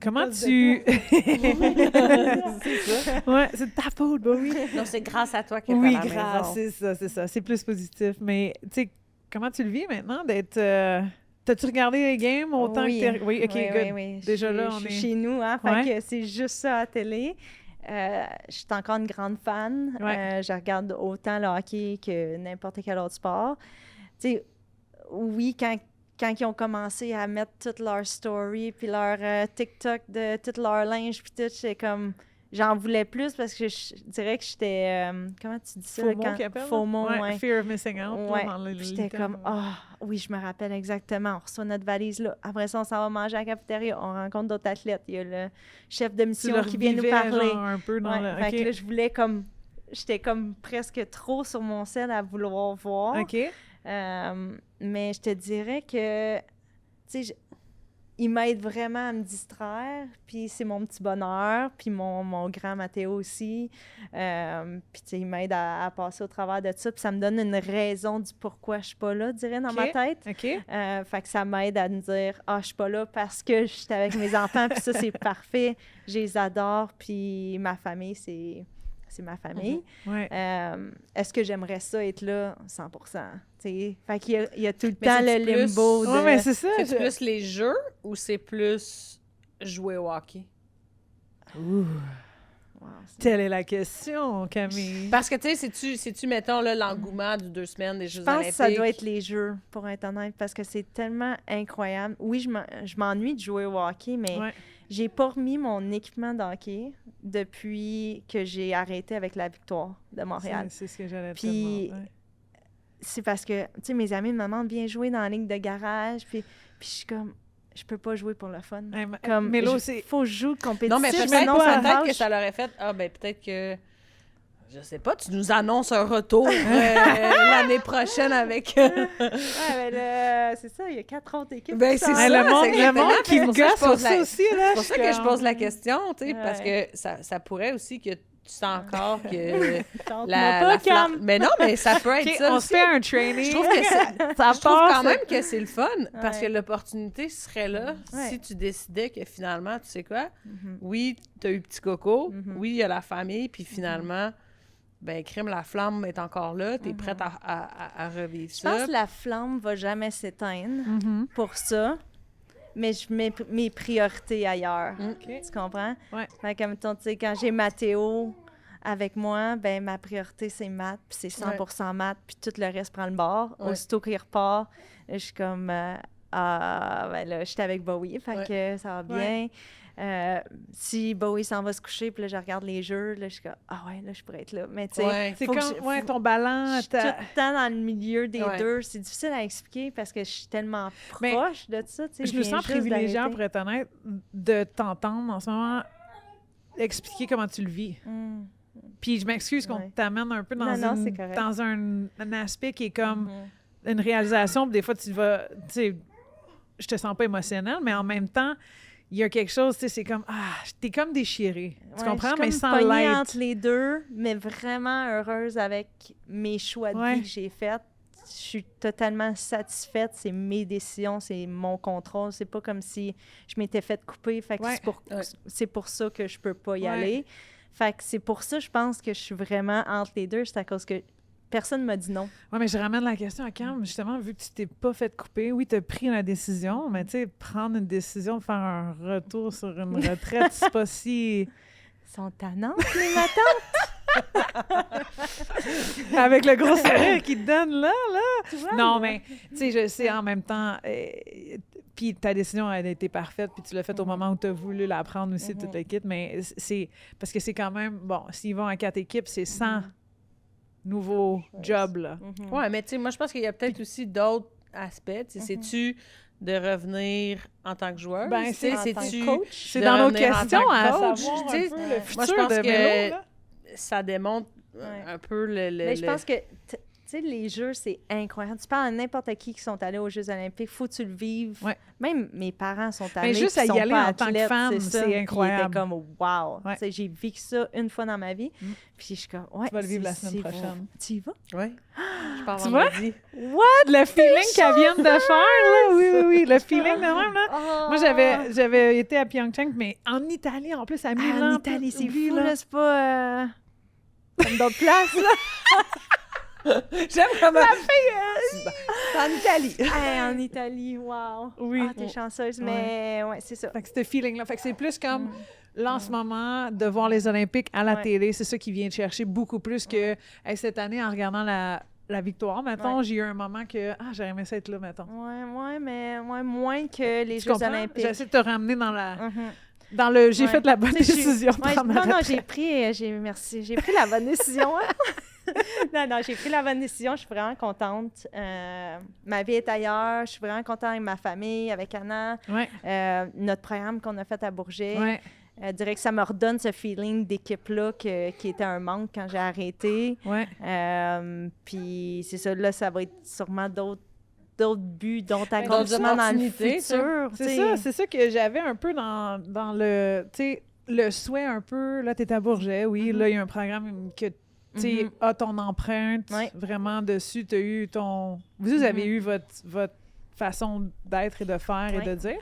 Comment Passe tu... C'est ça. Ouais, c'est de ta faute, bah oui. Non, c'est grâce à toi que Oui, t'es à la grâce, maison. c'est ça. C'est plus positif. Mais, tu sais, comment tu le vis maintenant d'être... T'as-tu regardé les games autant Oui. que t'es... Oui, OK, Oui, good. oui, oui. Déjà là, Je on suis est... chez nous, hein, Ouais. fait que c'est juste ça à la télé. Je suis encore une grande fan. Ouais. Je regarde autant le hockey que n'importe quel autre sport. Tu sais, oui, quand ils ont commencé à mettre toutes leurs stories, puis leur TikTok de tout leur linge, puis tout, j'étais comme... J'en voulais plus parce que je dirais que j'étais... comment tu dis ça? FOMO quand... qu'ils appellent, là? FOMO, ouais. Fear of missing out. là, Ouais. dans le Puis j'étais terme. comme, oui, je me rappelle exactement. On reçoit notre valise là. Après ça, on s'en va manger à la cafétéria. On rencontre d'autres athlètes. Il y a le chef de Tu mission le qui vient nous revivais, parler. genre, un peu dans Ouais, le... fait que OK. là, je voulais comme... J'étais comme presque trop sur mon sel à vouloir voir. OK. Mais je te dirais que, tu sais, il m'aide vraiment à me distraire, puis c'est mon petit bonheur, puis mon grand Mathéo aussi. Puis, tu sais, il m'aide à passer au travers de ça, puis ça me donne une raison du pourquoi je suis pas là, je dirais, dans OK. ma tête. OK. Fait que ça m'aide à me dire, je suis pas là parce que je suis avec mes enfants, puis ça, c'est parfait. Je les adore, puis ma famille, c'est ma famille. Ouais. Est-ce que j'aimerais ça être là 100%? T'sais? Fait qu'il y a tout le Mais temps c'est-tu le plus- limbo de... Ouais, mais c'est ça. C'est plus les jeux ou c'est plus jouer au hockey? Wow, c'est- Telle est la question, Camille. Parce que, tu sais, c'est-tu, mettons, là, l'engouement du 2 semaines des Jeux Je pense olympiques? que ça doit être les jeux, pour être honnête, parce que c'est tellement incroyable. Oui, je m'ennuie de jouer au hockey, mais Ouais. j'ai pas remis mon équipement de hockey depuis que j'ai arrêté avec la victoire de Montréal. C'est ce que j'allais te Puis- demander. C'est parce que, tu sais, mes amis me demandent bien jouer dans la ligne de garage, puis je suis comme, je peux pas jouer pour le fun. Ouais, Comme, mais là, il c'est... faut jouer compétitif, Non, mais peut-être, sinon ça peut-être que lâche. ça leur aurait fait... peut-être que... Je sais pas, tu nous annonces un retour l'année prochaine avec... Ouais, mais là, c'est ça, il y a 4 autres équipes. Ben, qui c'est sont ça, le là. monde, c'est le exactement, monde puis qui c'est me pour ça que gosse je pose sur ça la- aussi, là. C'est pour ça que je pose la question, tu sais, Ouais. parce que ça pourrait aussi que tu sens encore que Tente-moi la pas, flamme... Cam. Mais non, mais ça peut être OK, ça on aussi. se fait un training. Je trouve que c'est... Ça Je trouve passe. quand même que c'est le fun, parce que Ouais. l'opportunité serait là Ouais. si tu décidais que finalement, tu sais quoi, Mhm. oui, tu as eu petit coco, Mhm. oui, il y a la famille, puis finalement, ben crime, la flamme est encore là, tu es prête à revivre Je ça. pense que la flamme va jamais s'éteindre Mhm. pour ça, mais je mets mes priorités ailleurs. OK. Tu comprends? Ouais. Fait que, mettons, tu sais, quand j'ai Mathéo avec moi, ben ma priorité, c'est maths, puis c'est 100% maths, puis tout le reste prend le bord. Ouais. Aussitôt qu'il repart, je suis comme, ben là, j'étais avec Bowie, fait Ouais. que ça va bien. Si Bowie s'en va se coucher, puis là, je regarde les jeux, là, je suis comme, ouais, là, je pourrais être là. Mais tu sais, Ouais. C'est faut que comme, je- ouais, faut- ton je ballon, suis tout le temps dans le milieu des Ouais. deux. C'est difficile à expliquer parce que je suis tellement Mais proche de ça. tu sais, je me viens sens juste privilégiée, d'arrêter. pour être honnête, de t'entendre en ce moment expliquer comment tu le vis. Mm. Puis je m'excuse qu'on Ouais. t'amène un peu dans, Non, non, c'est correct. dans un aspect qui est comme Mhm. une réalisation, puis des fois, tu vas... Tu sais, je te sens pas émotionnelle, mais en même temps, il y a quelque chose, tu sais, c'est comme, t'es comme déchirée. Tu comprends? Mais Je suis sans comme pognée l'être. entre les deux, mais vraiment heureuse avec mes choix de vie que j'ai faits. Je suis totalement satisfaite. C'est mes décisions, c'est mon contrôle. C'est pas comme si je m'étais fait couper. Fait que c'est pour ça que je peux pas y aller. Fait que c'est pour ça, je pense que je suis vraiment entre les deux. C'est à cause que personne m'a dit non. Oui, mais je ramène la question à Cam, justement, vu que tu t'es pas fait couper. Oui, tu as pris la décision, mais tu sais, prendre une décision de faire un retour sur une retraite, c'est pas si... Ils sont tannantes, les matins. Avec le gros sourire qu'ils te donnent là. Non, là. mais tu sais, je sais en même temps... puis ta décision, elle a été parfaite, puis tu l'as faite au moment où tu as voulu la prendre aussi, toute l'équipe, mais c'est... Parce que c'est quand même... Bon, s'ils vont à 4 équipes, c'est 100... nouveau job, là. Ouais, mais tu sais, moi, je pense qu'il y a peut-être aussi d'autres aspects. C'est-tu de revenir en tant que joueur? Ben, c'est en tant que coach. C'est dans nos revenir en questions tant que à coach, savoir un tu sais. peu le Moi, futur je pense de que Mélo, là. ça démontre un peu le... Mais je pense que, tu sais, les Jeux, c'est incroyable. Tu parles à n'importe qui sont allés aux Jeux olympiques, faut que tu le vives. Ouais. Même mes parents sont allés. Mais juste puis à y sont aller pas en tant que athlètes, fan, ça. c'est incroyable. Ils étaient comme, wow! Ouais. Tu sais, j'ai vécu ça une fois dans ma vie. Puis je suis comme, ouais. Tu vas le vivre la semaine prochaine. Tu y vas? Oui. Je pars Tu vois? vendredi. Le feeling qu'elle vient de faire, là, oui, le feeling de même, là. Moi, j'avais été à Pyeongchang, mais en Italie, en plus, à Milan. En Italie, c'est oui, fou, là. là, c'est pas comme d'autres places, là. J'aime comment... C'est en Italie. Hey, en Italie, wow! Oui. Ah, t'es chanceuse, mais ouais, c'est ça. Fait que ce feeling-là. Fait que c'est plus comme, là, en ce moment, de voir les Olympiques à la télé, c'est ça qui vient te chercher beaucoup plus que hey, cette année, en regardant la victoire. Mettons, j'ai eu un moment que, j'aurais aimé ça être là, mettons. Mais moins que les Tu Jeux comprends? olympiques. J'essaie de te ramener dans la... Dans le j'ai fait la bonne décision. de prendre ma non, retraite. j'ai pris la bonne décision. Non, j'ai pris la bonne décision. Je suis vraiment contente. Ma vie est ailleurs. Je suis vraiment contente avec ma famille, avec Anna. Ouais. Notre programme qu'on a fait à Bourget. Ouais. Je dirais que ça me redonne ce feeling d'équipe-là qui était un manque quand j'ai arrêté. Ouais. Puis c'est ça, là, ça va être sûrement d'autres buts, d'autres accomplissements dans le opportunités, futur. C'est ça que j'avais un peu dans le, tu sais, le souhait un peu, là, t'es à Bourget, oui, là, il y a un programme que, tu sais, a ton empreinte vraiment dessus, t'as eu ton... Vous avez eu votre façon d'être et de faire et de dire.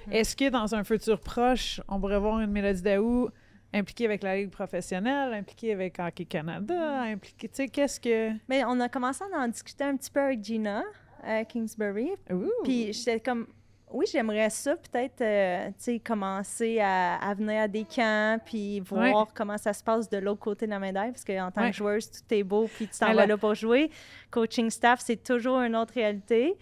Est-ce que dans un futur proche, on pourrait voir une Mélodie Daou impliquée avec la Ligue professionnelle, impliquée avec Hockey Canada, impliquée, tu sais, qu'est-ce que... Mais on a commencé à en discuter un petit peu avec Gina à Kingsbury. Puis j'étais comme, oui, j'aimerais ça peut-être, tu sais, commencer à venir à des camps, puis voir comment ça se passe de l'autre côté de la médaille, parce qu'en tant que joueuse, tout est beau, puis tu t'en vas là pour jouer. Coaching staff, c'est toujours une autre réalité.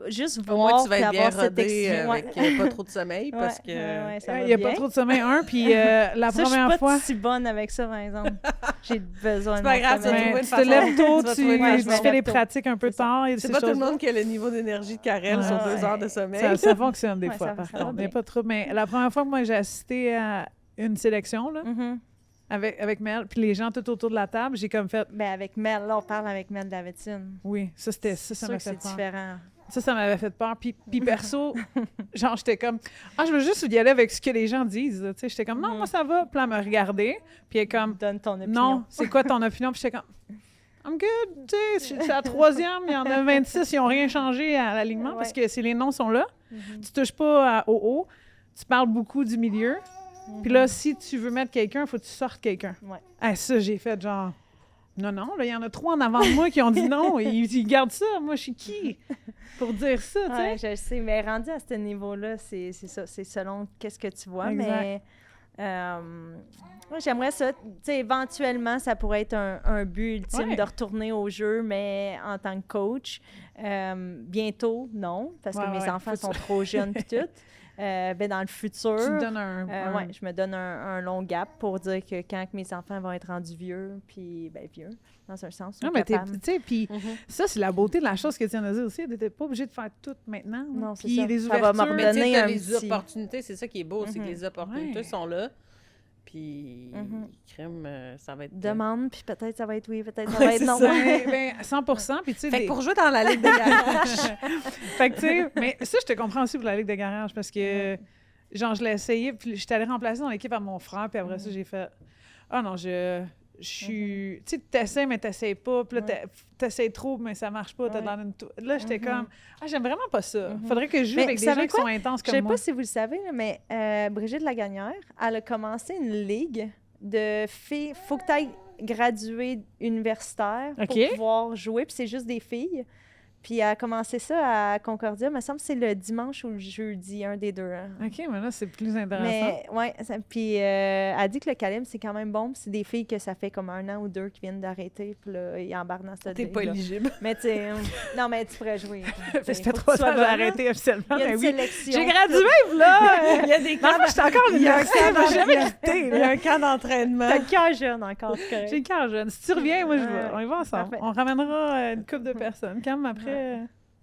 Juste voir, moi, tu vas être bien avoir cette rodé avec pas trop de sommeil, parce que... Il n'y a pas trop de sommeil, puis la ça, première fois... Je suis pas si bonne avec ça, par exemple. J'ai besoin de pas grave, tu te lèves tôt, tu fais les pratiques un peu tard. C'est pas tout le monde qui a le niveau d'énergie de Karel sur 2 heures de sommeil. Ça fonctionne des fois, ça par va contre. Il n'y a bien. pas trop. Mais la première fois que moi, j'ai assisté à une sélection, là, avec Mel, puis les gens tout autour de la table, j'ai comme fait... Ben avec Mel, là, on parle avec Mel Davidson. Oui, ça m'a fait peur. C'est différent. Ça m'avait fait peur. Puis perso, genre, j'étais comme... je veux juste y aller avec ce que les gens disent. Tu sais, j'étais comme, non, moi, ça va. Puis elle me regardait. Puis elle est comme... Donne ton opinion. Non, c'est quoi ton opinion? Puis j'étais comme... I'm good. Tu sais, c'est la 3e. Il y en a 26. Ils n'ont rien changé à l'alignement parce que si les noms sont là, tu touches pas au haut. Tu parles beaucoup du milieu. Puis là, si tu veux mettre quelqu'un, il faut que tu sortes quelqu'un. Ça, j'ai fait genre... Non, là, il y en a 3 en avant de moi qui ont dit non. Ils gardent ça. Moi, je suis qui pour dire ça, tu sais? Je le sais, mais rendu à ce niveau-là, c'est ça. C'est selon qu'est-ce que tu vois. Exact. Mais moi, j'aimerais ça. Tu sais, éventuellement, ça pourrait être un but ultime de retourner au jeu, mais en tant que coach. Bientôt, non, parce que mes enfants sont trop jeunes puis tout. Dans le futur, Tu te donnes je me donne un long gap pour dire que quand mes enfants vont être rendus vieux, puis vieux, dans un sens, non, mais tu sais, puis ça, c'est la beauté de la chose que tu viens de dire aussi. Tu n'étais pas obligé de faire tout maintenant. Non, c'est puis ça. les Ça va ouvertures... me redonner un les petit... opportunités, c'est ça qui est beau, c'est que les opportunités sont là. Puis, crème, ça va être... Demande, puis peut-être ça va être oui, peut-être ça va être non. Ben, 100%. Puis, tu sais, Fait que pour jouer dans la Ligue de garage... Fait que, tu sais, mais ça, je te comprends aussi pour la Ligue de garage parce que genre, je l'ai essayé, puis j'étais allée remplacer dans l'équipe à mon frère, puis après ça, j'ai fait « Ah non, je suis... Tu sais, t'essaies, mais t'essayes pas, puis là, t'essayes trop, mais ça marche pas, t'es dans une... Là, j'étais comme « Ah, j'aime vraiment pas ça. Faudrait que je joue avec des gens qui sont intenses comme moi. » Je sais pas si vous le savez, là, mais Brigitte Lagagnère, elle a commencé une ligue de filles. Faut que tu ailles graduer universitaire pour pouvoir jouer, puis c'est juste des filles. Puis elle a commencé ça à Concordia, il me semble que c'est le dimanche ou le jeudi, un des deux. Hein. OK, mais là, c'est plus intéressant. Mais, ouais, puis elle dit que le calibre, c'est quand même bon. Puis c'est des filles que ça fait comme 1 an ou 2 qui viennent d'arrêter, puis là, ils embarquent dans cette T'es pas éligible. Mais tu sais, non, mais tu pourrais jouer. Ça fait 3 ans que j'ai arrêté officiellement. Il y a une mais oui. sélection. J'ai gradué, là! Il y a des Non, je suis encore une université, j'ai jamais quitté. Il y a un camp d'entraînement. T'as le cœur jeune encore, c'est correct. J'ai le cœur jeune. Si tu reviens, moi, je vais. On y va ensemble. Parfait. On ramènera une couple de personnes. Quand même, après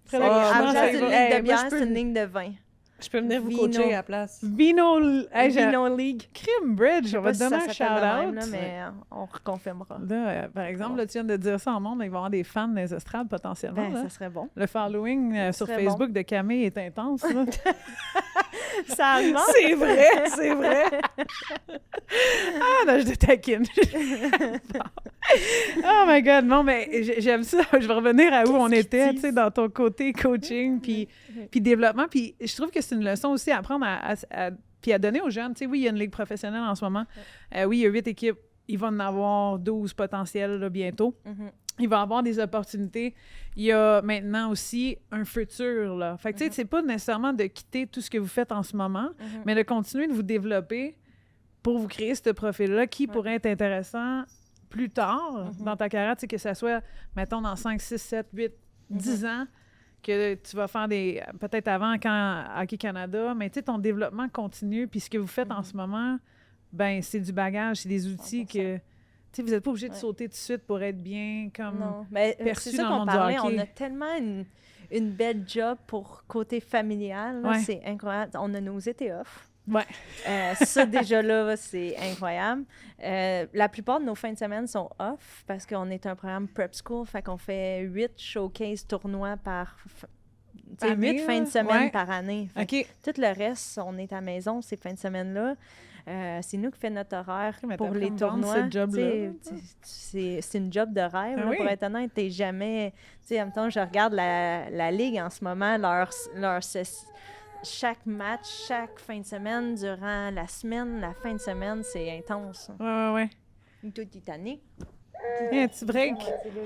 C'est la une ça ligne va. de moi, bière, je peux- c'est une ligne de vin. Je peux venir vous Vino. coacher à la place. Vino... Hey, Vino League. Crime Bridge, Je sais on pas va te si ça donner un s'appelle de même, shout-out. là, mais on reconfirmera. Là, par exemple, là, tu viens de dire ça en monde, il va y avoir des fans des estrades potentiellement. Ben, là. ça serait bon. Le following sur serait Facebook de Camille est intense. Là. Ça demande. C'est vrai, c'est vrai. Ah, non, je te taquine. Bon. Oh my God, non, mais j'aime ça. Je vais revenir à où on était, tu sais, dans ton côté coaching puis développement. Puis je trouve que c'est une leçon aussi à apprendre puis à donner aux jeunes. Tu sais, oui, il y a une ligue professionnelle en ce moment. Oui, il y a 8 équipes. Il va en avoir 12 potentiels là, bientôt. Il va y avoir des opportunités. Il y a maintenant aussi un futur, là. Fait que, tu sais, c'est pas nécessairement de quitter tout ce que vous faites en ce moment, mais de continuer de vous développer pour vous créer ce profil-là qui pourrait être intéressant plus tard dans ta carrière, tu sais, que ça soit, mettons, dans 5, 6, 7, 8, 10 ans, que tu vas faire des... Peut-être avant, quand Hockey Canada, mais tu sais, ton développement continue, puis ce que vous faites en ce moment, ben c'est du bagage, c'est des outils 100%. que... Tu sais, vous n'êtes pas obligé de sauter tout de suite pour être bien comme... Non, mais perçu c'est ça dans le qu'on monde du parlait. hockey. On a tellement une belle job pour côté familial. Là, Ouais. c'est incroyable. On a nos étés off. Ouais. Ça, déjà là, c'est incroyable. La plupart de nos fins de semaine sont off parce qu'on est un programme prep school. Fait qu'on fait 8 showcase tournois par... Tu sais, Année, 8 fins de là? semaine Ouais. par année. Fait que OK. tout le reste, on est à la maison ces fins de semaine-là. C'est nous qui fait notre horaire Mais pour t'as les pu me vendre tournois. ce job-là. Tu sais, c'est une job de rêve, Ah là, oui. pour être honnête. T'es jamais... Tu sais, en même temps, je regarde la Ligue en ce moment, chaque match, chaque fin de semaine, durant la semaine, la fin de semaine, c'est intense. Ouais. Tout Titanic. Hey, un petit break.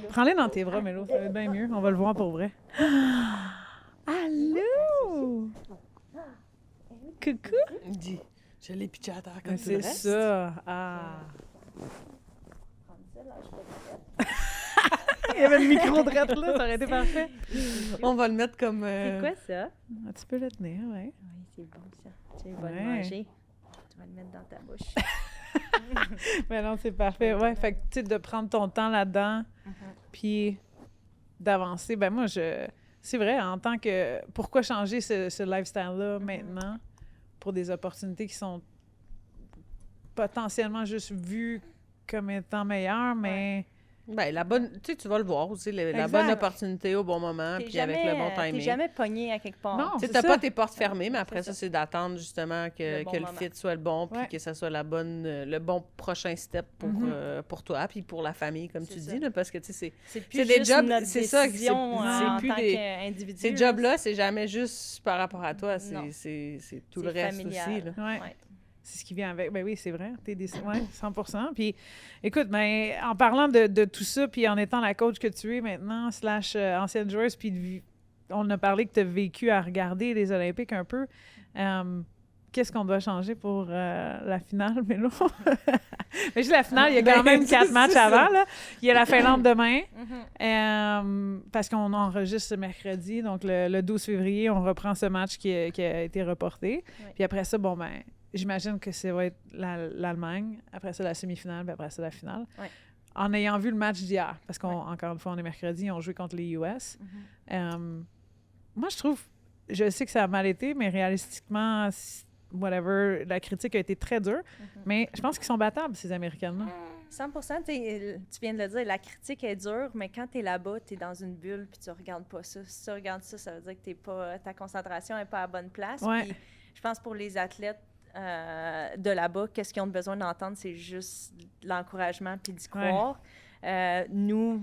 Prends-les dans tes bras, Mélo, ça va être bien mieux. On va le voir pour vrai. Allô? Coucou? Il dit, je l'ai pitché à terre comme tout C'est le reste. ça. Ah. Il y avait le micro droite là, ça aurait été parfait. On va le mettre comme... C'est quoi ça? Ah, tu peux le tenir, ouais. Oui, c'est bon ça. Tu vas Ouais. le manger. Tu vas le mettre dans ta bouche. Mais non, c'est parfait. Ouais, fait que, tu sais, de prendre ton temps là-dedans, puis d'avancer. Ben moi, c'est vrai, en tant que... Pourquoi changer ce lifestyle-là maintenant pour des opportunités qui sont potentiellement juste vues comme étant meilleures, mais... Ben, la bonne... Tu sais, tu vas le voir aussi, la Exact. bonne opportunité au bon moment, T'es puis avec le bon T'es timing. jamais pogné à quelque part. Non. Tu sais, c'est t'as ça. pas tes portes fermées, mais après C'est ça, c'est d'attendre justement Le bon que le moment. fit soit le bon, puis Ouais. que ça soit le bon prochain step pour toi, puis pour la famille, comme C'est tu ça. dis, là, parce que, tu sais, c'est C'est plus c'est des juste jobs- notre c'est ça, décision c'est en plus tant des- qu'individu. ces jobs-là, c'est jamais juste par rapport à toi, Non. c'est tout C'est le reste familial. aussi, là. Ouais. Ouais. C'est ce qui vient avec. Ben oui, c'est vrai. Ouais, 100%. Puis, écoute, ben, en parlant de tout ça, puis en étant la coach que tu es maintenant, / ancienne joueuse, puis on a parlé que tu as vécu à regarder les Olympiques un peu. Qu'est-ce qu'on doit changer pour la finale, Mélo? Mais juste la finale, il y a quand même 4 matchs avant. Là. Il y a la Finlande demain, parce qu'on enregistre ce mercredi. Donc, le 12 février, on reprend ce match qui a été reporté. Ouais. Puis après ça, bon, ben, j'imagine que ça va être l'Allemagne. Après ça, la semi-finale, puis après ça, la finale. Ouais. En ayant vu le match d'hier, parce qu'encore une fois, on est mercredi, ils ont joué contre les US. Moi, je trouve, je sais que ça a mal été, mais réalistiquement, whatever, la critique a été très dure. Mais je pense qu'ils sont battables, ces Américains-là. 100%, tu viens de le dire, la critique est dure, mais quand tu es là-bas, tu es dans une bulle puis tu regardes pas ça. Si tu regardes ça, ça veut dire que ta concentration n'est pas à la bonne place. Ouais. Puis je pense pour les athlètes de là-bas, qu'est-ce qu'ils ont besoin d'entendre, c'est juste de l'encouragement puis d'y croire. Nous,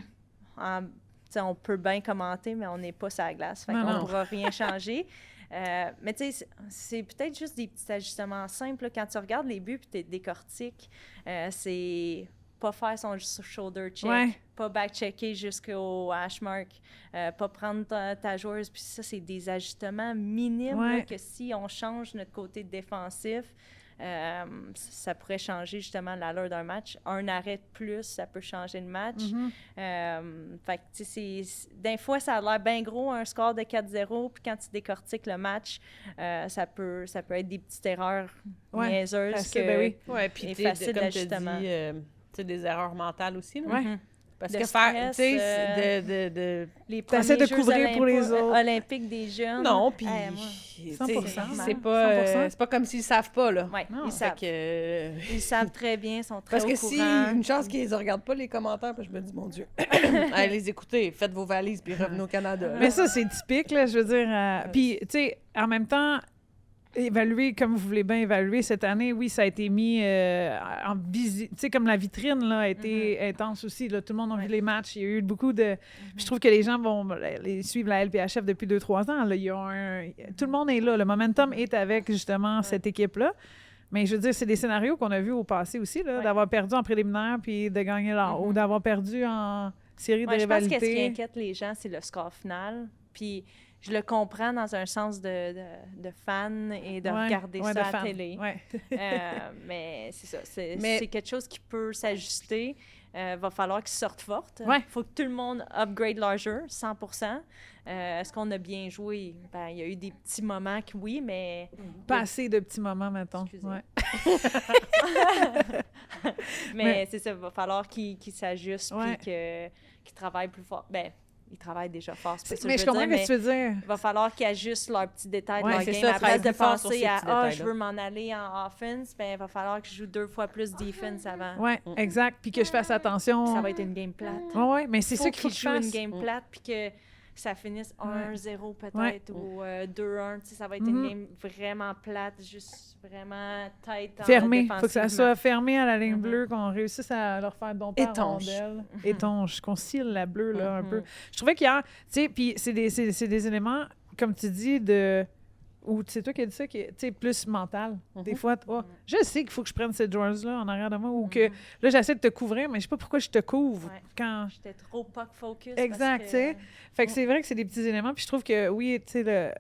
on peut bien commenter, mais on n'est pas sur la glace. Fait qu'on ne pourra rien changer. Mais tu sais, c'est peut-être juste des petits ajustements simples. Là. Quand tu regardes les buts et tu décortiques, c'est pas faire son shoulder check, pas back-checker jusqu'au hash mark, pas prendre ta joueuse. Puis ça, c'est des ajustements minimes là, que si on change notre côté défensif, ça pourrait changer justement l'allure d'un match. Un arrêt de plus, ça peut changer le match. Fait que, tu sais, d'un fois, ça a l'air bien gros, un score de 4-0, puis quand tu décortiques le match, ça peut être des petites erreurs niaiseuses puis facile comme d'ajustement. Tu des erreurs mentales aussi. Là. Parce de que stress, faire, les t'essaies de couvrir pour les autres. Olympiques des jeunes. Non, puis 100%. C'est pas comme s'ils savent pas, là. Oui, ils savent. Ils savent très bien, ils sont très au courant. Parce que si, une chance qu'ils ne regardent pas les commentaires, puis je me dis, mon Dieu, allez les écouter, faites vos valises, puis revenez au Canada. Mais ça, c'est typique, là, je veux dire. Puis, tu sais, en même temps, évaluer comme vous voulez bien évaluer cette année, oui, ça a été mis en visite. Tu sais, comme la vitrine là, a été intense aussi. Là. Tout le monde a vu les matchs. Il y a eu beaucoup de... Puis je trouve que les gens vont suivre la LPHF depuis 2-3 ans. Là. Il y a tout le monde est là. Le momentum est avec, justement, cette équipe-là. Mais je veux dire, c'est des scénarios qu'on a vus au passé aussi, là, d'avoir perdu en préliminaire puis de gagner là, ou d'avoir perdu en série de rivalité. Je pense que ce qui inquiète les gens, c'est le score final. Puis je le comprends dans un sens de fan et de regarder ça à la télé. Mais c'est ça. C'est quelque chose qui peut s'ajuster. Va falloir qu'ils sortent forte. Il faut que tout le monde upgrade leur jeu, 100%. Est-ce qu'on a bien joué? Ben, il y a eu des petits moments que oui, mais... Pas assez de petits moments, mettons. Mais c'est ça, il va falloir qu'ils s'ajustent puis qu'ils travaillent plus fort. Ben, ils travaillent déjà fort, c'est pas ça mais je comprends ce que tu veux dire. Il va falloir qu'ils ajustent leurs petits détails de leur game. À la place de penser à « je veux m'en aller en offense », ben, il va falloir que je joue 2 fois plus defense avant. Oui, exact. Puis que je fasse attention. Ça va être une game plate. Oui, mais c'est ça qu'il faut que je fasse. Une game plate, puis que ça finisse 1-0 peut-être, ou 2-1. Ça va être une game vraiment plate, juste vraiment tête fermé. Il faut que ça soit fermé à la ligne bleue, qu'on réussisse à leur faire dompter la rondelle. Étanche. Qu'on scille la bleue, là, un peu. Je trouvais qu'hier, tu sais, puis c'est des éléments, comme tu dis, ou c'est toi qui as dit ça, qui est plus mental. Des fois, je sais qu'il faut que je prenne cette joueuse-là en arrière de moi, ou que là, j'essaie de te couvrir, mais je sais pas pourquoi je te couvre. Quand... J'étais trop puck focus. Exact, tu sais. Fait que c'est vrai que c'est des petits éléments, puis je trouve que, oui, tu sais,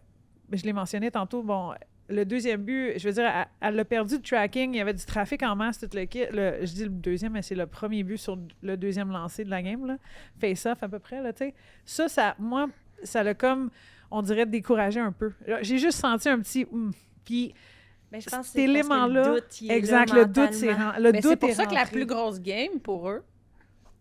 je l'ai mentionné tantôt, bon, le deuxième but, je veux dire, elle a perdu de tracking, il y avait du trafic en masse, tout le kit. Je dis le deuxième, mais c'est le premier but sur le deuxième lancé de la game, là. Face-off à peu près, là, tu sais. Ça, moi, ça l'a comme... on dirait découragé un peu. J'ai juste senti un petit... Puis mais je pense cet élément-là... Le doute, exact, le doute, c'est c'est pour ça que la plus grosse game, pour eux,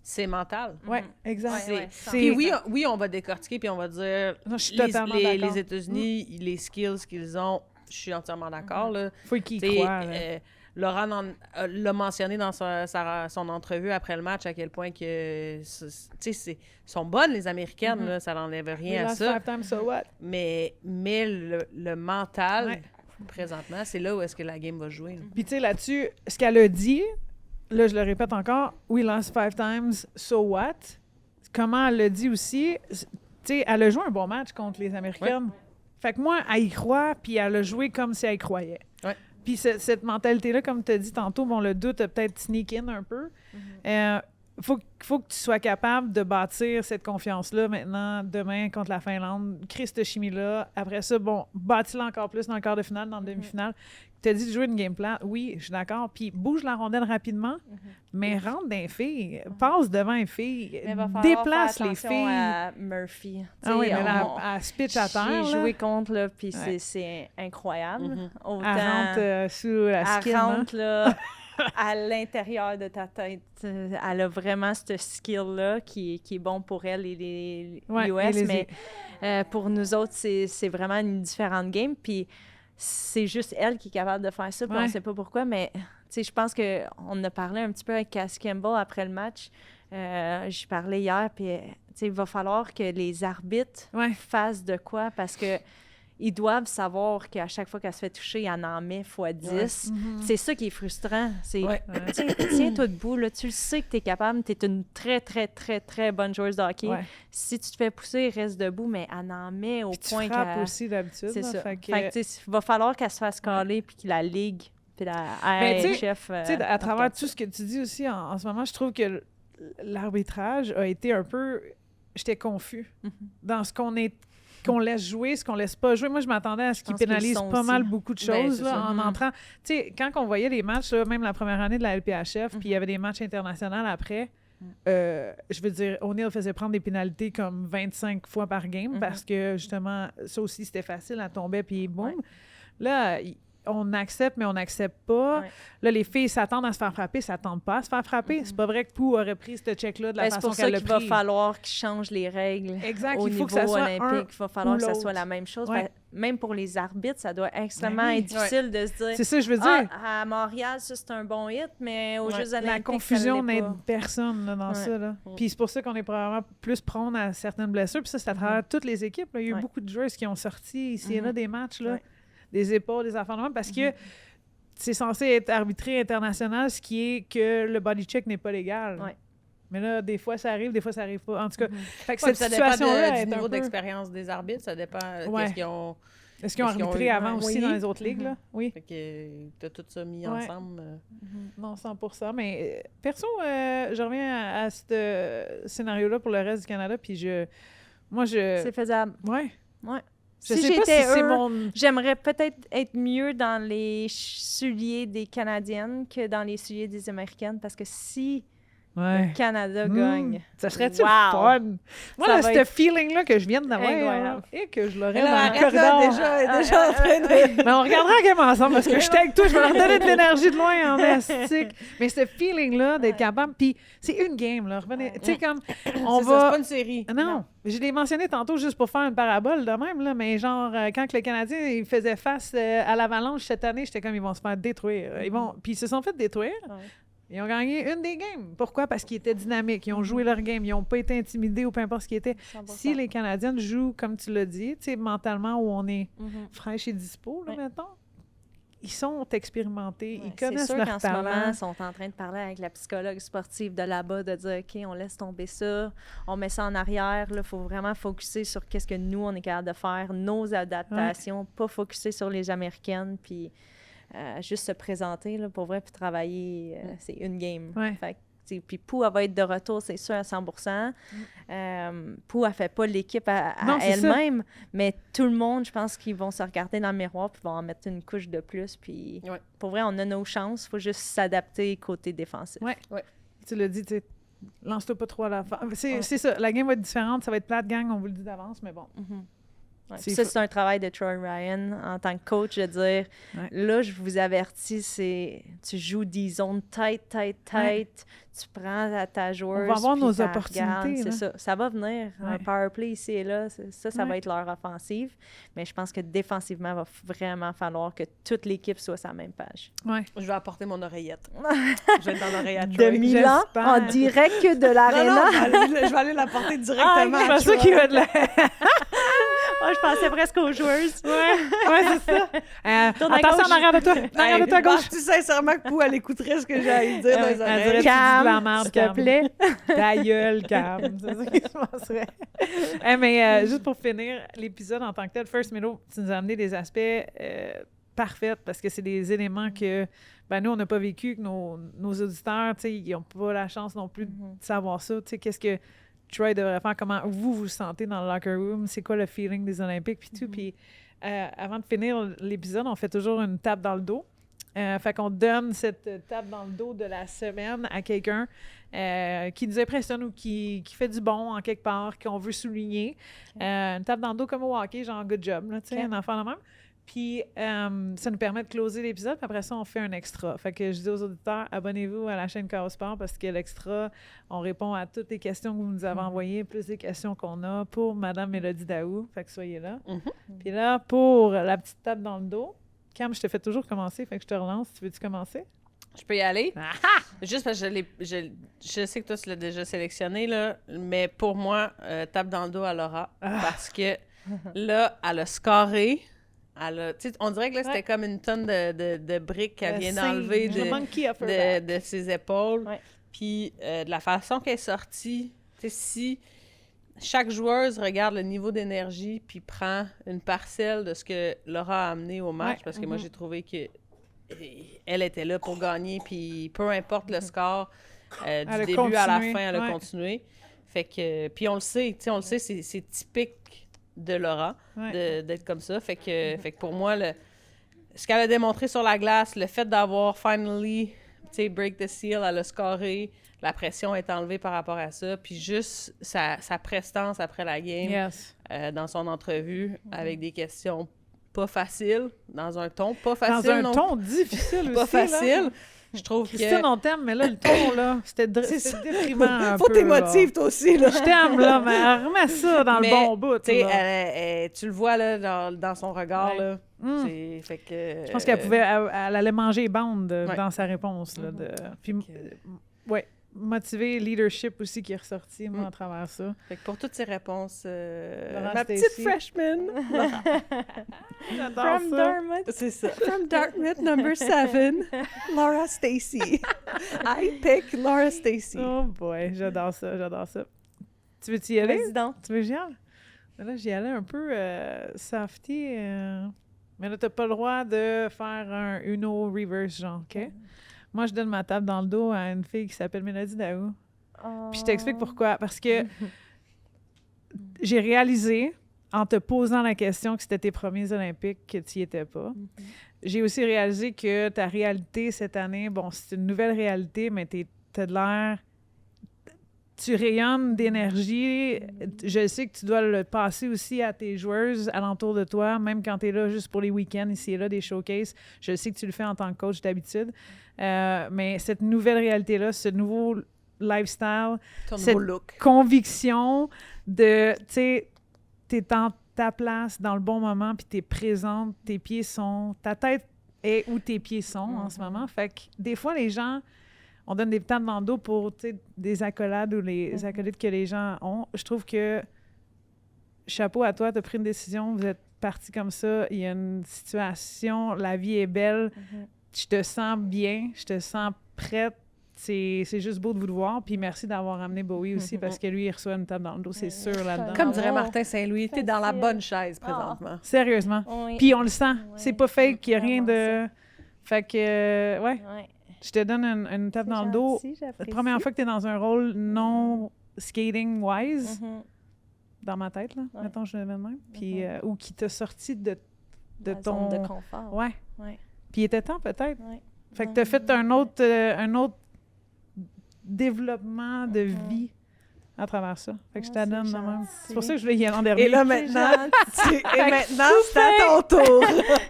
c'est mental. Oui, exact. Puis oui, on va décortiquer, puis on va dire... Non, je suis totalement d'accord. Les États-Unis, les skills qu'ils ont, je suis entièrement d'accord. Il faut qu'ils y croient. Laurent l'a mentionné dans son entrevue après le match, à quel point que sont bonnes, les Américaines, là, ça n'enlève rien à ça. Time, so what? Mais le mental, présentement, c'est là où est-ce que la game va jouer. Puis tu sais, là-dessus, ce qu'elle a dit, là, je le répète encore, we lost 5 times, so what? Comment elle l'a dit aussi, tu sais, elle a joué un bon match contre les Américaines. Ouais. Fait que moi, elle y croit, puis elle a joué comme si elle y croyait. Ouais. Puis cette mentalité-là, comme tu as dit tantôt, bon, le doute a peut-être sneak in un peu. Faut que tu sois capable de bâtir cette confiance-là maintenant, demain, contre la Finlande. Crée cette chimie-là. Après ça, bon, bâtis-la encore plus dans le quart de finale, dans le demi-finale. Tu as dit de jouer une game plan. Oui, je suis d'accord. Puis bouge la rondelle rapidement, mais rentre dans les filles. Passe devant les filles. Déplace les filles. À Murphy. Ah oui, mais elle se pitch à terre. J'ai joué contre, là, puis c'est incroyable. Autant, elle rentre sous la skin. Elle rentre, là, à l'intérieur de ta tête. Elle a vraiment ce skill-là qui est bon pour elle et les US, mais pour nous autres, c'est vraiment une différente game. Puis c'est juste elle qui est capable de faire ça, puis on ne sait pas pourquoi, mais je pense qu'on a parlé un petit peu avec Cass Campbell après le match. J'y parlais hier, puis il va falloir que les arbitres fassent de quoi, parce que ils doivent savoir qu'à chaque fois qu'elle se fait toucher, elle en met x 10. C'est ça qui est frustrant. C'est, tiens-toi debout, là, tu le sais que tu es capable, tu es une très, très, très, très bonne joueuse de hockey. Ouais. Si tu te fais pousser, reste debout, mais elle en met au Puis point tu frappes qu'elle... aussi d'habitude. C'est là, ça. fait que- Fait que, tu sais, il va falloir qu'elle se fasse caler puis que la ligue puis la Mais tu sais, chef... Tu sais, à travers tout ce que tu dis aussi en ce moment, je trouve que l'arbitrage a été un peu... J'étais confus dans ce qu'on laisse jouer, ce qu'on laisse pas jouer. Moi, je m'attendais à ce qu'ils pense qu'ils pénalisent sont pas aussi. mal beaucoup de Ben, choses c'est là, ça. en entrant. Tu sais, quand on voyait les matchs, là, même la première année de la LPHF, puis il y avait des matchs internationaux après, je veux dire, O'Neill faisait prendre des pénalités comme 25 fois par game parce que, justement, ça aussi, c'était facile, elle tombait, puis boum. Ouais. Là, on accepte, mais on n'accepte pas. Ouais. Là, les filles s'attendent à se faire frapper, s'attendent pas à se faire frapper. C'est pas vrai que Pou aurait pris ce check-là de la Ben, c'est façon pour ça qu'elle l'a qu'il va pris. falloir qu'ils changent les règles Exact, au il faut niveau que ça soit olympique. un Il va falloir ou que ça l'autre. soit la même chose. Ouais. Même pour les arbitres, ça doit être extrêmement Ben oui. difficile de se dire C'est ça que je veux dire. à Montréal, ça, c'est un bon hit, mais aux Jeux olympiques, La confusion ça l'est n'aide pas. personne là, dans Ouais. ça. Là. Puis c'est pour ça qu'on est probablement plus prône à certaines blessures. Puis ça, c'est à travers toutes les équipes. Là. Il y a eu Ouais. beaucoup de joueurs qui ont sorti ici et là des matchs, là, Ouais. des épaules, des affaires de même, parce que c'est censé être arbitré international, ce qui est que le body check n'est pas légal. Ouais. Mais là, des fois, ça arrive, des fois, ça arrive pas. En tout cas, fait que Ouais, cette ça dépend situation-là du est un niveau peu... d'expérience des arbitres, ça dépend Ouais. qu'est-ce qu'ils ont... Est-ce qu'ils ont Est-ce qu'ils ont arbitré eu- avant ouais. aussi Oui. dans les autres ligues? Là? Oui. Fait que t'as tout ça mis Ouais. ensemble. Non, 100%. Mais perso, je reviens à ce scénario-là pour le reste du Canada, puis moi, C'est faisable. Ouais. Ouais. Je Si sais pas j'étais si c'est eux, mon... j'aimerais peut-être être mieux dans les souliers des Canadiennes que dans les souliers des Américaines, parce que si Ouais. le Canada Mmh. gagne, Ça serait-tu Wow. le fun? Moi, Ça là, va ce être feeling-là que je viens d'avoir, incroyable. et que je l'aurais Mais là, dans le arrête là, corridor. déjà en train de... Mais on regardera la game ensemble parce que je suis avec toi, je vais leur donner de l'énergie de loin en astique. Mais ce feeling-là d'être capable, puis c'est une game, là. Revenez, tu sais, comme, on C'est ça, va... c'est pas une série. Non, je l'ai mentionné tantôt juste pour faire une parabole de même, là, mais genre, quand le Canadien il faisait face à l'Avalanche cette année, j'étais comme, ils vont se faire détruire. Puis ils se sont fait détruire. Ouais. Ils ont gagné une des games. Pourquoi? Parce qu'ils étaient dynamiques. Ils ont joué leur game. Ils n'ont pas été intimidés ou peu importe ce qui était. 100%. Si les Canadiennes jouent, comme tu l'as dit, tu sais, mentalement, où on est Mhm. fraîche et dispo, là, Ouais. mettons, ils sont expérimentés. Ouais, Ils connaissent c'est sûr leur qu'en ce moment, talent. ils sont en train de parler avec la psychologue sportive de là-bas, de dire, OK, on laisse tomber ça, on met ça en arrière. Il faut vraiment focuser sur qu'est-ce que nous, on est capable de faire, nos adaptations, pas focuser sur les Américaines, puis juste se présenter, là, pour vrai, puis travailler. C'est une game. Ouais. Fait que, tu sais, puis Pou, elle va être de retour, c'est sûr, à 100%. Pou, elle fait pas l'équipe à Non, c'est ça. elle-même, mais tout le monde, je pense qu'ils vont se regarder dans le miroir puis vont en mettre une couche de plus. Puis Ouais. pour vrai, on a nos chances. Il faut juste s'adapter côté défensif. Ouais. Ouais. Tu l'as dit, tu sais, lance-toi pas trop à la fin. C'est Ouais. ça. La game va être différente. Ça va être plate gang, on vous le dit d'avance, mais bon. Mhm. Ouais, C'est puis ça, fou. c'est un travail de Troy Ryan en tant que coach de dire Ouais. là, je vous avertis, tu joues des zones tight. Ouais. Tu prends ta joueuse. On va avoir puis nos t'en opportunités, regardes, là. C'est ça. Ça va venir. Un Ouais. power play ici et là. Ça Ouais. va être leur offensive. Mais je pense que défensivement, il va vraiment falloir que toute l'équipe soit sur la même page. Ouais. Je vais apporter mon oreillette. Je vais être dans l'oreillette. De Troy. Milan, j'espère. en direct de Non, l'aréna. non, je vais aller la porter directement. Ah, Je à pense Troy. qu'il va de la... Ah, je pensais presque aux joueuses. Ouais, c'est ça. Tourne à Attention gauche. en arrière de toi. En arrière de toi à gauche. Penses-tu sincèrement que Pou, elle écouterait ce que j'ai à lui dire dans les Elle dirait, oreilles? tu dis de la Cam, merde, s'il te Cam. plaît. Ta gueule, Cam. C'est ça que je penserais. Mais juste pour finir l'épisode en tant que tel, First Milo, tu nous as amené des aspects parfaits parce que c'est des éléments que nous, on n'a pas vécu, que nos auditeurs, tu sais, ils n'ont pas la chance non plus de savoir ça. Tu sais, qu'est-ce que Troy devrait faire? Comment vous vous sentez dans le locker room? C'est quoi le feeling des Olympiques? Puis tout. Puis avant de finir l'épisode, on fait toujours une tape dans le dos. Fait qu'on donne cette tape dans le dos de la semaine à quelqu'un qui nous impressionne ou qui fait du bon en quelque part, qu'on veut souligner. Une tape dans le dos comme au hockey, genre good job, là, tu sais, Ok. un enfant de même. Puis ça nous permet de closer l'épisode, puis après ça, on fait un extra. Fait que je dis aux auditeurs, abonnez-vous à la chaîne Chaos Sport parce que l'extra, on répond à toutes les questions que vous nous avez envoyées, plus les questions qu'on a pour Madame Mélodie Daou. Fait que soyez là. Puis là, pour la petite tape dans le dos, Cam, je te fais toujours commencer, fait que je te relance. Tu veux-tu commencer? Je peux y aller? Juste parce que je sais que toi, tu l'as déjà sélectionné, là, mais pour moi, tape dans le dos à Laura. Parce que Là, elle a scoré. On dirait que là, c'était comme une tonne de briques qu'elle vient d'enlever de ses épaules. Ouais. Puis de la façon qu'elle est sortie, si chaque joueuse regarde le niveau d'énergie puis prend une parcelle de ce que Laura a amené au match, parce que moi, j'ai trouvé que elle était là pour gagner, puis peu importe le score, du début à la fin, elle a continué. Fait que, puis on le sait, c'est typique de Laura d'être comme ça. Fait que pour moi, ce qu'elle a démontré sur la glace, le fait d'avoir finally, break the seal, elle a scoré, la pression est enlevée par rapport à ça, puis juste sa prestance après la game, dans son entrevue, avec des questions pas faciles, dans un ton pas facile. Dans un ton difficile pas aussi, facile. Là. Je trouve Christine, on t'aime, mais là, le ton, là, c'était déprimant un Faut peu. Faut t'émotiver, toi aussi, là. Je t'aime, là, mais remets ça dans le bon bout. Tu le vois, là, dans son regard, là. Fait que... Je pense qu'elle elle allait manger bande dans sa réponse, là. Puis, motivé, leadership aussi qui est ressorti, moi, à travers ça. Fait que pour toutes ces réponses, ma petite freshman, From Dartmouth. C'est ça. From Dartmouth, number 7, Laura Stacey. I pick Laura Stacey. Oh boy, j'adore ça. Tu veux-tu y aller? Vas-y donc. Tu veux que j'y aille? Là, j'y allais un peu softy. Mais là, t'as pas le droit de faire un Uno reverse, genre, OK? Moi, je donne ma table dans le dos à une fille qui s'appelle Mélodie Daou. Puis je t'explique pourquoi. Parce que j'ai réalisé, en te posant la question que c'était tes premiers Olympiques, que tu n'y étais pas. J'ai aussi réalisé que ta réalité cette année, bon, c'est une nouvelle réalité, mais t'as de l'air... Tu rayonnes d'énergie. Je sais que tu dois le passer aussi à tes joueuses alentour de toi, même quand tu es là juste pour les week-ends, ici et là, des showcases. Je sais que tu le fais en tant que coach d'habitude. Mais cette nouvelle réalité-là, ce nouveau lifestyle, cette conviction de, tu sais, tu es dans ta place, dans le bon moment, puis tu es présente, tes pieds sont... Ta tête est où tes pieds sont en ce moment. Fait que des fois, les gens... On donne des tapes dans le dos pour des accolades ou les accolades que les gens ont. Je trouve que, chapeau à toi, tu as pris une décision, vous êtes parti comme ça, il y a une situation, la vie est belle, je te sens bien, je te sens prête. C'est juste beau de vous le voir. Puis merci d'avoir amené Bowie aussi, parce que lui, il reçoit une tape dans le dos, c'est sûr, là-dedans. Comme dirait Martin Saint-Louis, t'es dans la bonne chaise présentement. Sérieusement. Puis on le sent. C'est pas fake, il n'y a rien de... Fait que, ouais. Je te donne une tape dans le dos. La première fois que tu es dans un rôle non skating-wise, dans ma tête, là, mettons, je le mets de même, puis, ou qui t'a sorti de ton... zone de confort. Ouais. Puis il était temps, peut-être. Fait que tu as fait un autre développement de vie à travers ça. Fait que je te donne de même. C'est pour ça que je voulais y aller en dernier. Et là, maintenant, c'est à ton tour.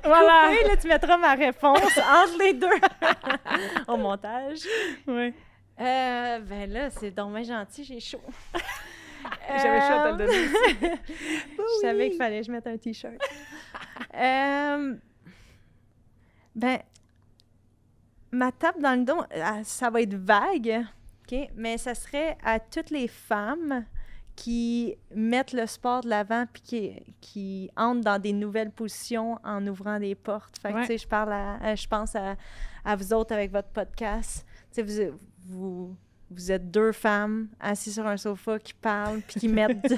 Voilà. Là, tu mettras ma réponse entre les deux au montage. Oui. Ben là, c'est dommage gentil, j'ai chaud. J'avais chaud à te le donner. Je savais qu'il fallait que je mette un T-shirt. Ben, ma tape dans le dos, ça va être vague. OK, mais ça serait à toutes les femmes qui mettent le sport de l'avant puis qui entrent dans des nouvelles positions en ouvrant des portes. Fait que, tu sais, je pense à vous autres avec votre podcast. Tu sais, vous êtes deux femmes assises sur un sofa qui parlent puis qui mettent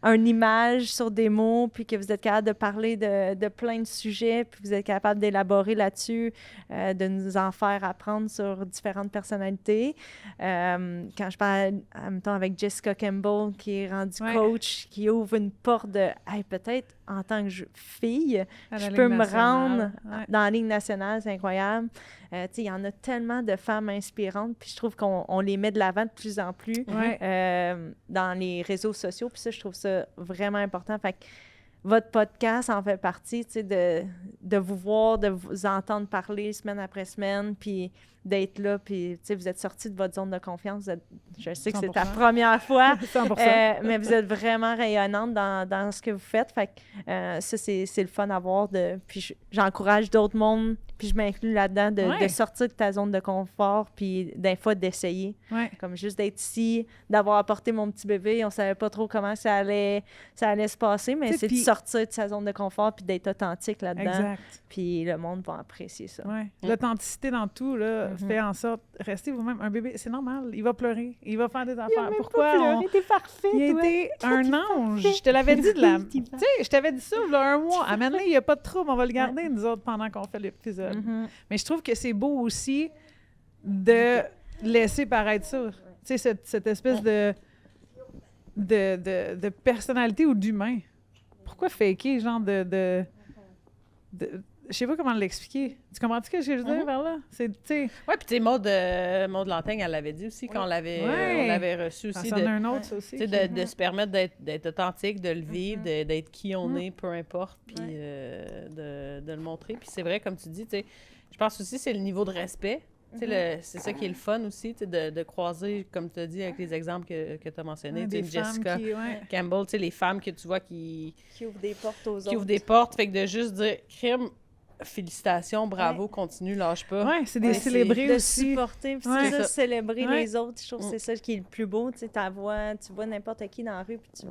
une image sur des mots puis que vous êtes capable de parler de plein de sujets puis vous êtes capable d'élaborer là-dessus, de nous en faire apprendre sur différentes personnalités. Quand je parle en même temps avec Jessica Campbell qui est rendue coach, qui ouvre une porte de hey, peut-être en tant que fille, je peux me rendre dans la Ligue nationale, c'est incroyable. Il y en a tellement de femmes inspirantes, puis je trouve qu'on les met de l'avant de plus en plus dans les réseaux sociaux, puis ça, je trouve ça vraiment important. Fait que votre podcast en fait partie, de vous voir, de vous entendre parler semaine après semaine, puis d'être là, puis vous êtes sortis de votre zone de confiance. Je sais que 100%. C'est ta première fois, mais vous êtes vraiment rayonnante dans ce que vous faites. Fait que ça, c'est le fun à voir. Puis j'encourage d'autres mondes, Puis je m'inclus là-dedans de sortir de ta zone de confort, puis des fois d'essayer. Ouais. Comme juste d'être ici, d'avoir apporté mon petit bébé. On savait pas trop comment ça allait se passer, mais c'est de sortir de sa zone de confort puis d'être authentique là-dedans. Exact. Puis le monde va apprécier ça. Ouais. L'authenticité dans tout, là, fait en sorte, restez vous-même. Un bébé, c'est normal, il va pleurer, il va faire des affaires. Pourquoi? T'es parfait, Il a toi. été un ange. Je te l'avais dit tu sais, je t'avais dit ça il y a un mois. À maintenant, il n'y a pas de trouble, on va le garder, nous autres, pendant qu'on fait l'épisode. Mais je trouve que c'est beau aussi de laisser paraître ça. Tu sais, cette espèce de personnalité ou d'humain. Pourquoi faker, genre de je sais pas comment l'expliquer. Tu comprends-tu ce que je veux dire vers là? C'est, tu sais... Oui, puis tu sais, Maude Lanting, elle l'avait dit aussi quand on l'avait reçu aussi. Ça en a un autre, ça aussi. De se permettre d'être authentique, de le vivre, d'être qui on est, peu importe, puis de le montrer. Puis c'est vrai, comme tu dis, tu sais, je pense aussi c'est le niveau de respect. C'est ça qui est le fun aussi, de croiser, comme tu as dit, avec les exemples que tu as mentionnés. Des Jessica Campbell, les femmes que tu vois qui ouvrent des portes aux autres. Qui ouvrent des portes, fait que de juste dire « crime », félicitations, bravo, continue, lâche pas. Oui, c'est des célébrer aussi. De supporter, puis c'est ça, célébrer les autres. Je trouve que c'est ça qui est le plus beau. Tu sais, tu vois n'importe qui dans la rue, puis tu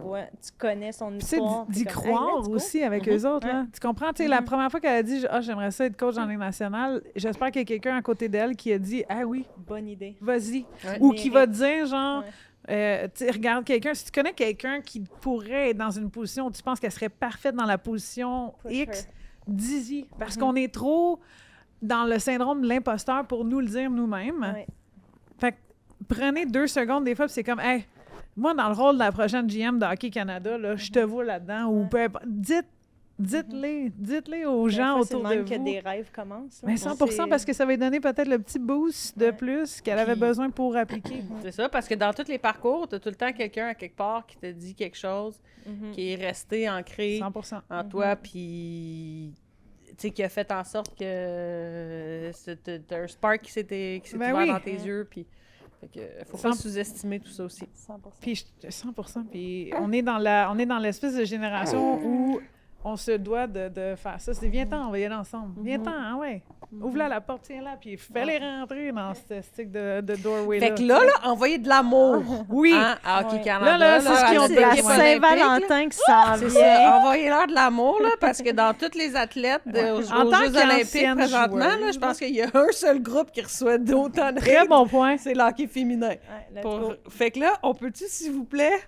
connais son histoire. D'y croire aussi avec eux autres. Là. Tu comprends? Tu sais, la première fois qu'elle a dit « j'aimerais ça être coach en Ligue nationale », j'espère qu'il y a quelqu'un à côté d'elle qui a dit « ah oui, bonne idée. Vas-y. » Ou qui va dire genre... tu sais, regarde quelqu'un, si tu connais quelqu'un qui pourrait être dans une position où tu penses qu'elle serait parfaite dans la position X, dis-y. Parce qu'on est trop dans le syndrome de l'imposteur pour nous le dire nous-mêmes. Fait que prenez 2 secondes des fois, puis c'est comme, hey, moi, dans le rôle de la prochaine GM de Hockey Canada, là, je te vois là-dedans, ou peu importe. Dites-les aux gens autour de vous. C'est que des rêves commencent. Mais 100%, parce que ça va lui donner peut-être le petit boost de plus qu'elle avait besoin pour appliquer. C'est ça, parce que dans tous les parcours, tu as tout le temps quelqu'un à quelque part qui te dit quelque chose qui est resté ancré 100%. en toi, puis qui a fait en sorte que t'as un spark qui s'est ouvert dans tes yeux, puis faut pas sous-estimer tout ça aussi. 100%. Puis 100%. Puis on est dans l'espèce de génération où on se doit de faire ça. C'est viens-t'en, on va y aller ensemble. Viens-t'en, ah ouais. Ouvre-la la porte, tiens-la, puis fais-les rentrer dans ce stick de doorway-là. Fait que là, envoyer de l'amour. Oui. Hein, à Hockey Canada. Là, c'est ce qu'ils ont C'est la Saint-Valentin qui s'en vient. C'est ça. Envoyez-leur de l'amour, là, parce que dans tous les athlètes aux Jeux olympiques présentement, là, je pense qu'il y a un seul groupe qui reçoit d'autant de Très bon point. C'est le hockey féminin. Fait que là, on peut-tu, s'il vous plaît,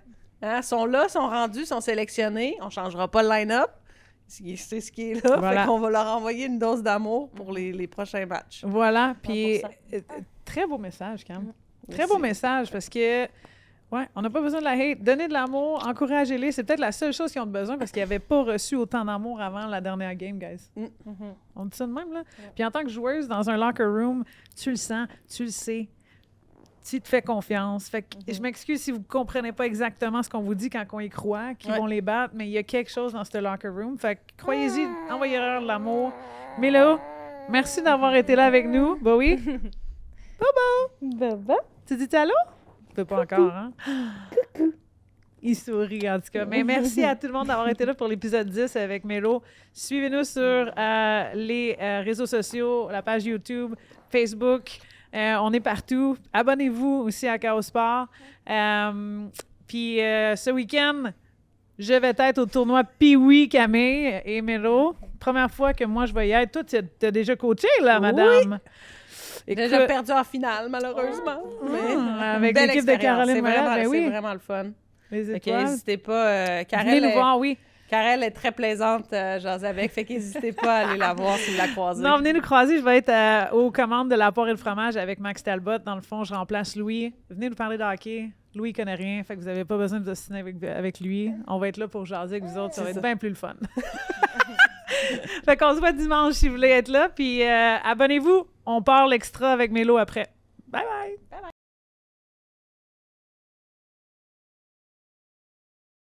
sont là, sont rendus, sont sélectionnés. On changera pas le line-up. C'est ce qui est là. Voilà. Fait qu'on va leur envoyer une dose d'amour pour les prochains matchs. Voilà. Puis, très beau message, Cam. Très beau message parce que, on n'a pas besoin de la hate. Donner de l'amour, encouragez-les. C'est peut-être la seule chose qu'ils ont besoin parce qu'ils n'avaient pas reçu autant d'amour avant la dernière game, guys. On dit ça de même, là. Puis en tant que joueuse dans un locker room, tu le sens, tu le sais. Tu te fais confiance. Fait que je m'excuse si vous ne comprenez pas exactement ce qu'on vous dit quand on y croit, qu'ils vont les battre, mais il y a quelque chose dans ce locker room. Fait que croyez-y, envoyez-leur de l'amour. Milo, merci d'avoir été là avec nous. Bah oui. Bobo! Bobo! Tu dis allô? Tu peux pas encore, hein? Coucou! Il sourit, en tout cas. Mais merci à tout le monde d'avoir été là pour l'épisode 10 avec Milo. Suivez-nous sur les réseaux sociaux, la page YouTube, Facebook. On est partout. Abonnez-vous aussi à Chaos Sport. Puis ce week-end, je vais être au tournoi Pee-Wee Camille et Melo. Première fois que moi, je vais y être. Toi, tu as déjà coaché, là, madame? Écoute, déjà perdu en finale, malheureusement. Avec l'équipe de Caroline Moret. C'est vraiment le fun. Les étoiles. N'hésitez pas. Venez nous voir, oui. Karel est très plaisante, j'ose avec, fait qu'hésitez pas à aller la voir si vous la croisez. Non, venez nous croiser, je vais être aux commandes de la poire et le fromage avec Max Talbot. Dans le fond, je remplace Louis. Venez nous parler de hockey. Louis, il connaît rien, fait que vous n'avez pas besoin de vous ostiner avec lui. On va être là pour jaser avec vous autres, ça va être bien plus le fun. Fait qu'on se voit dimanche si vous voulez être là, puis abonnez-vous. On part l'extra avec Mélo après. Bye bye!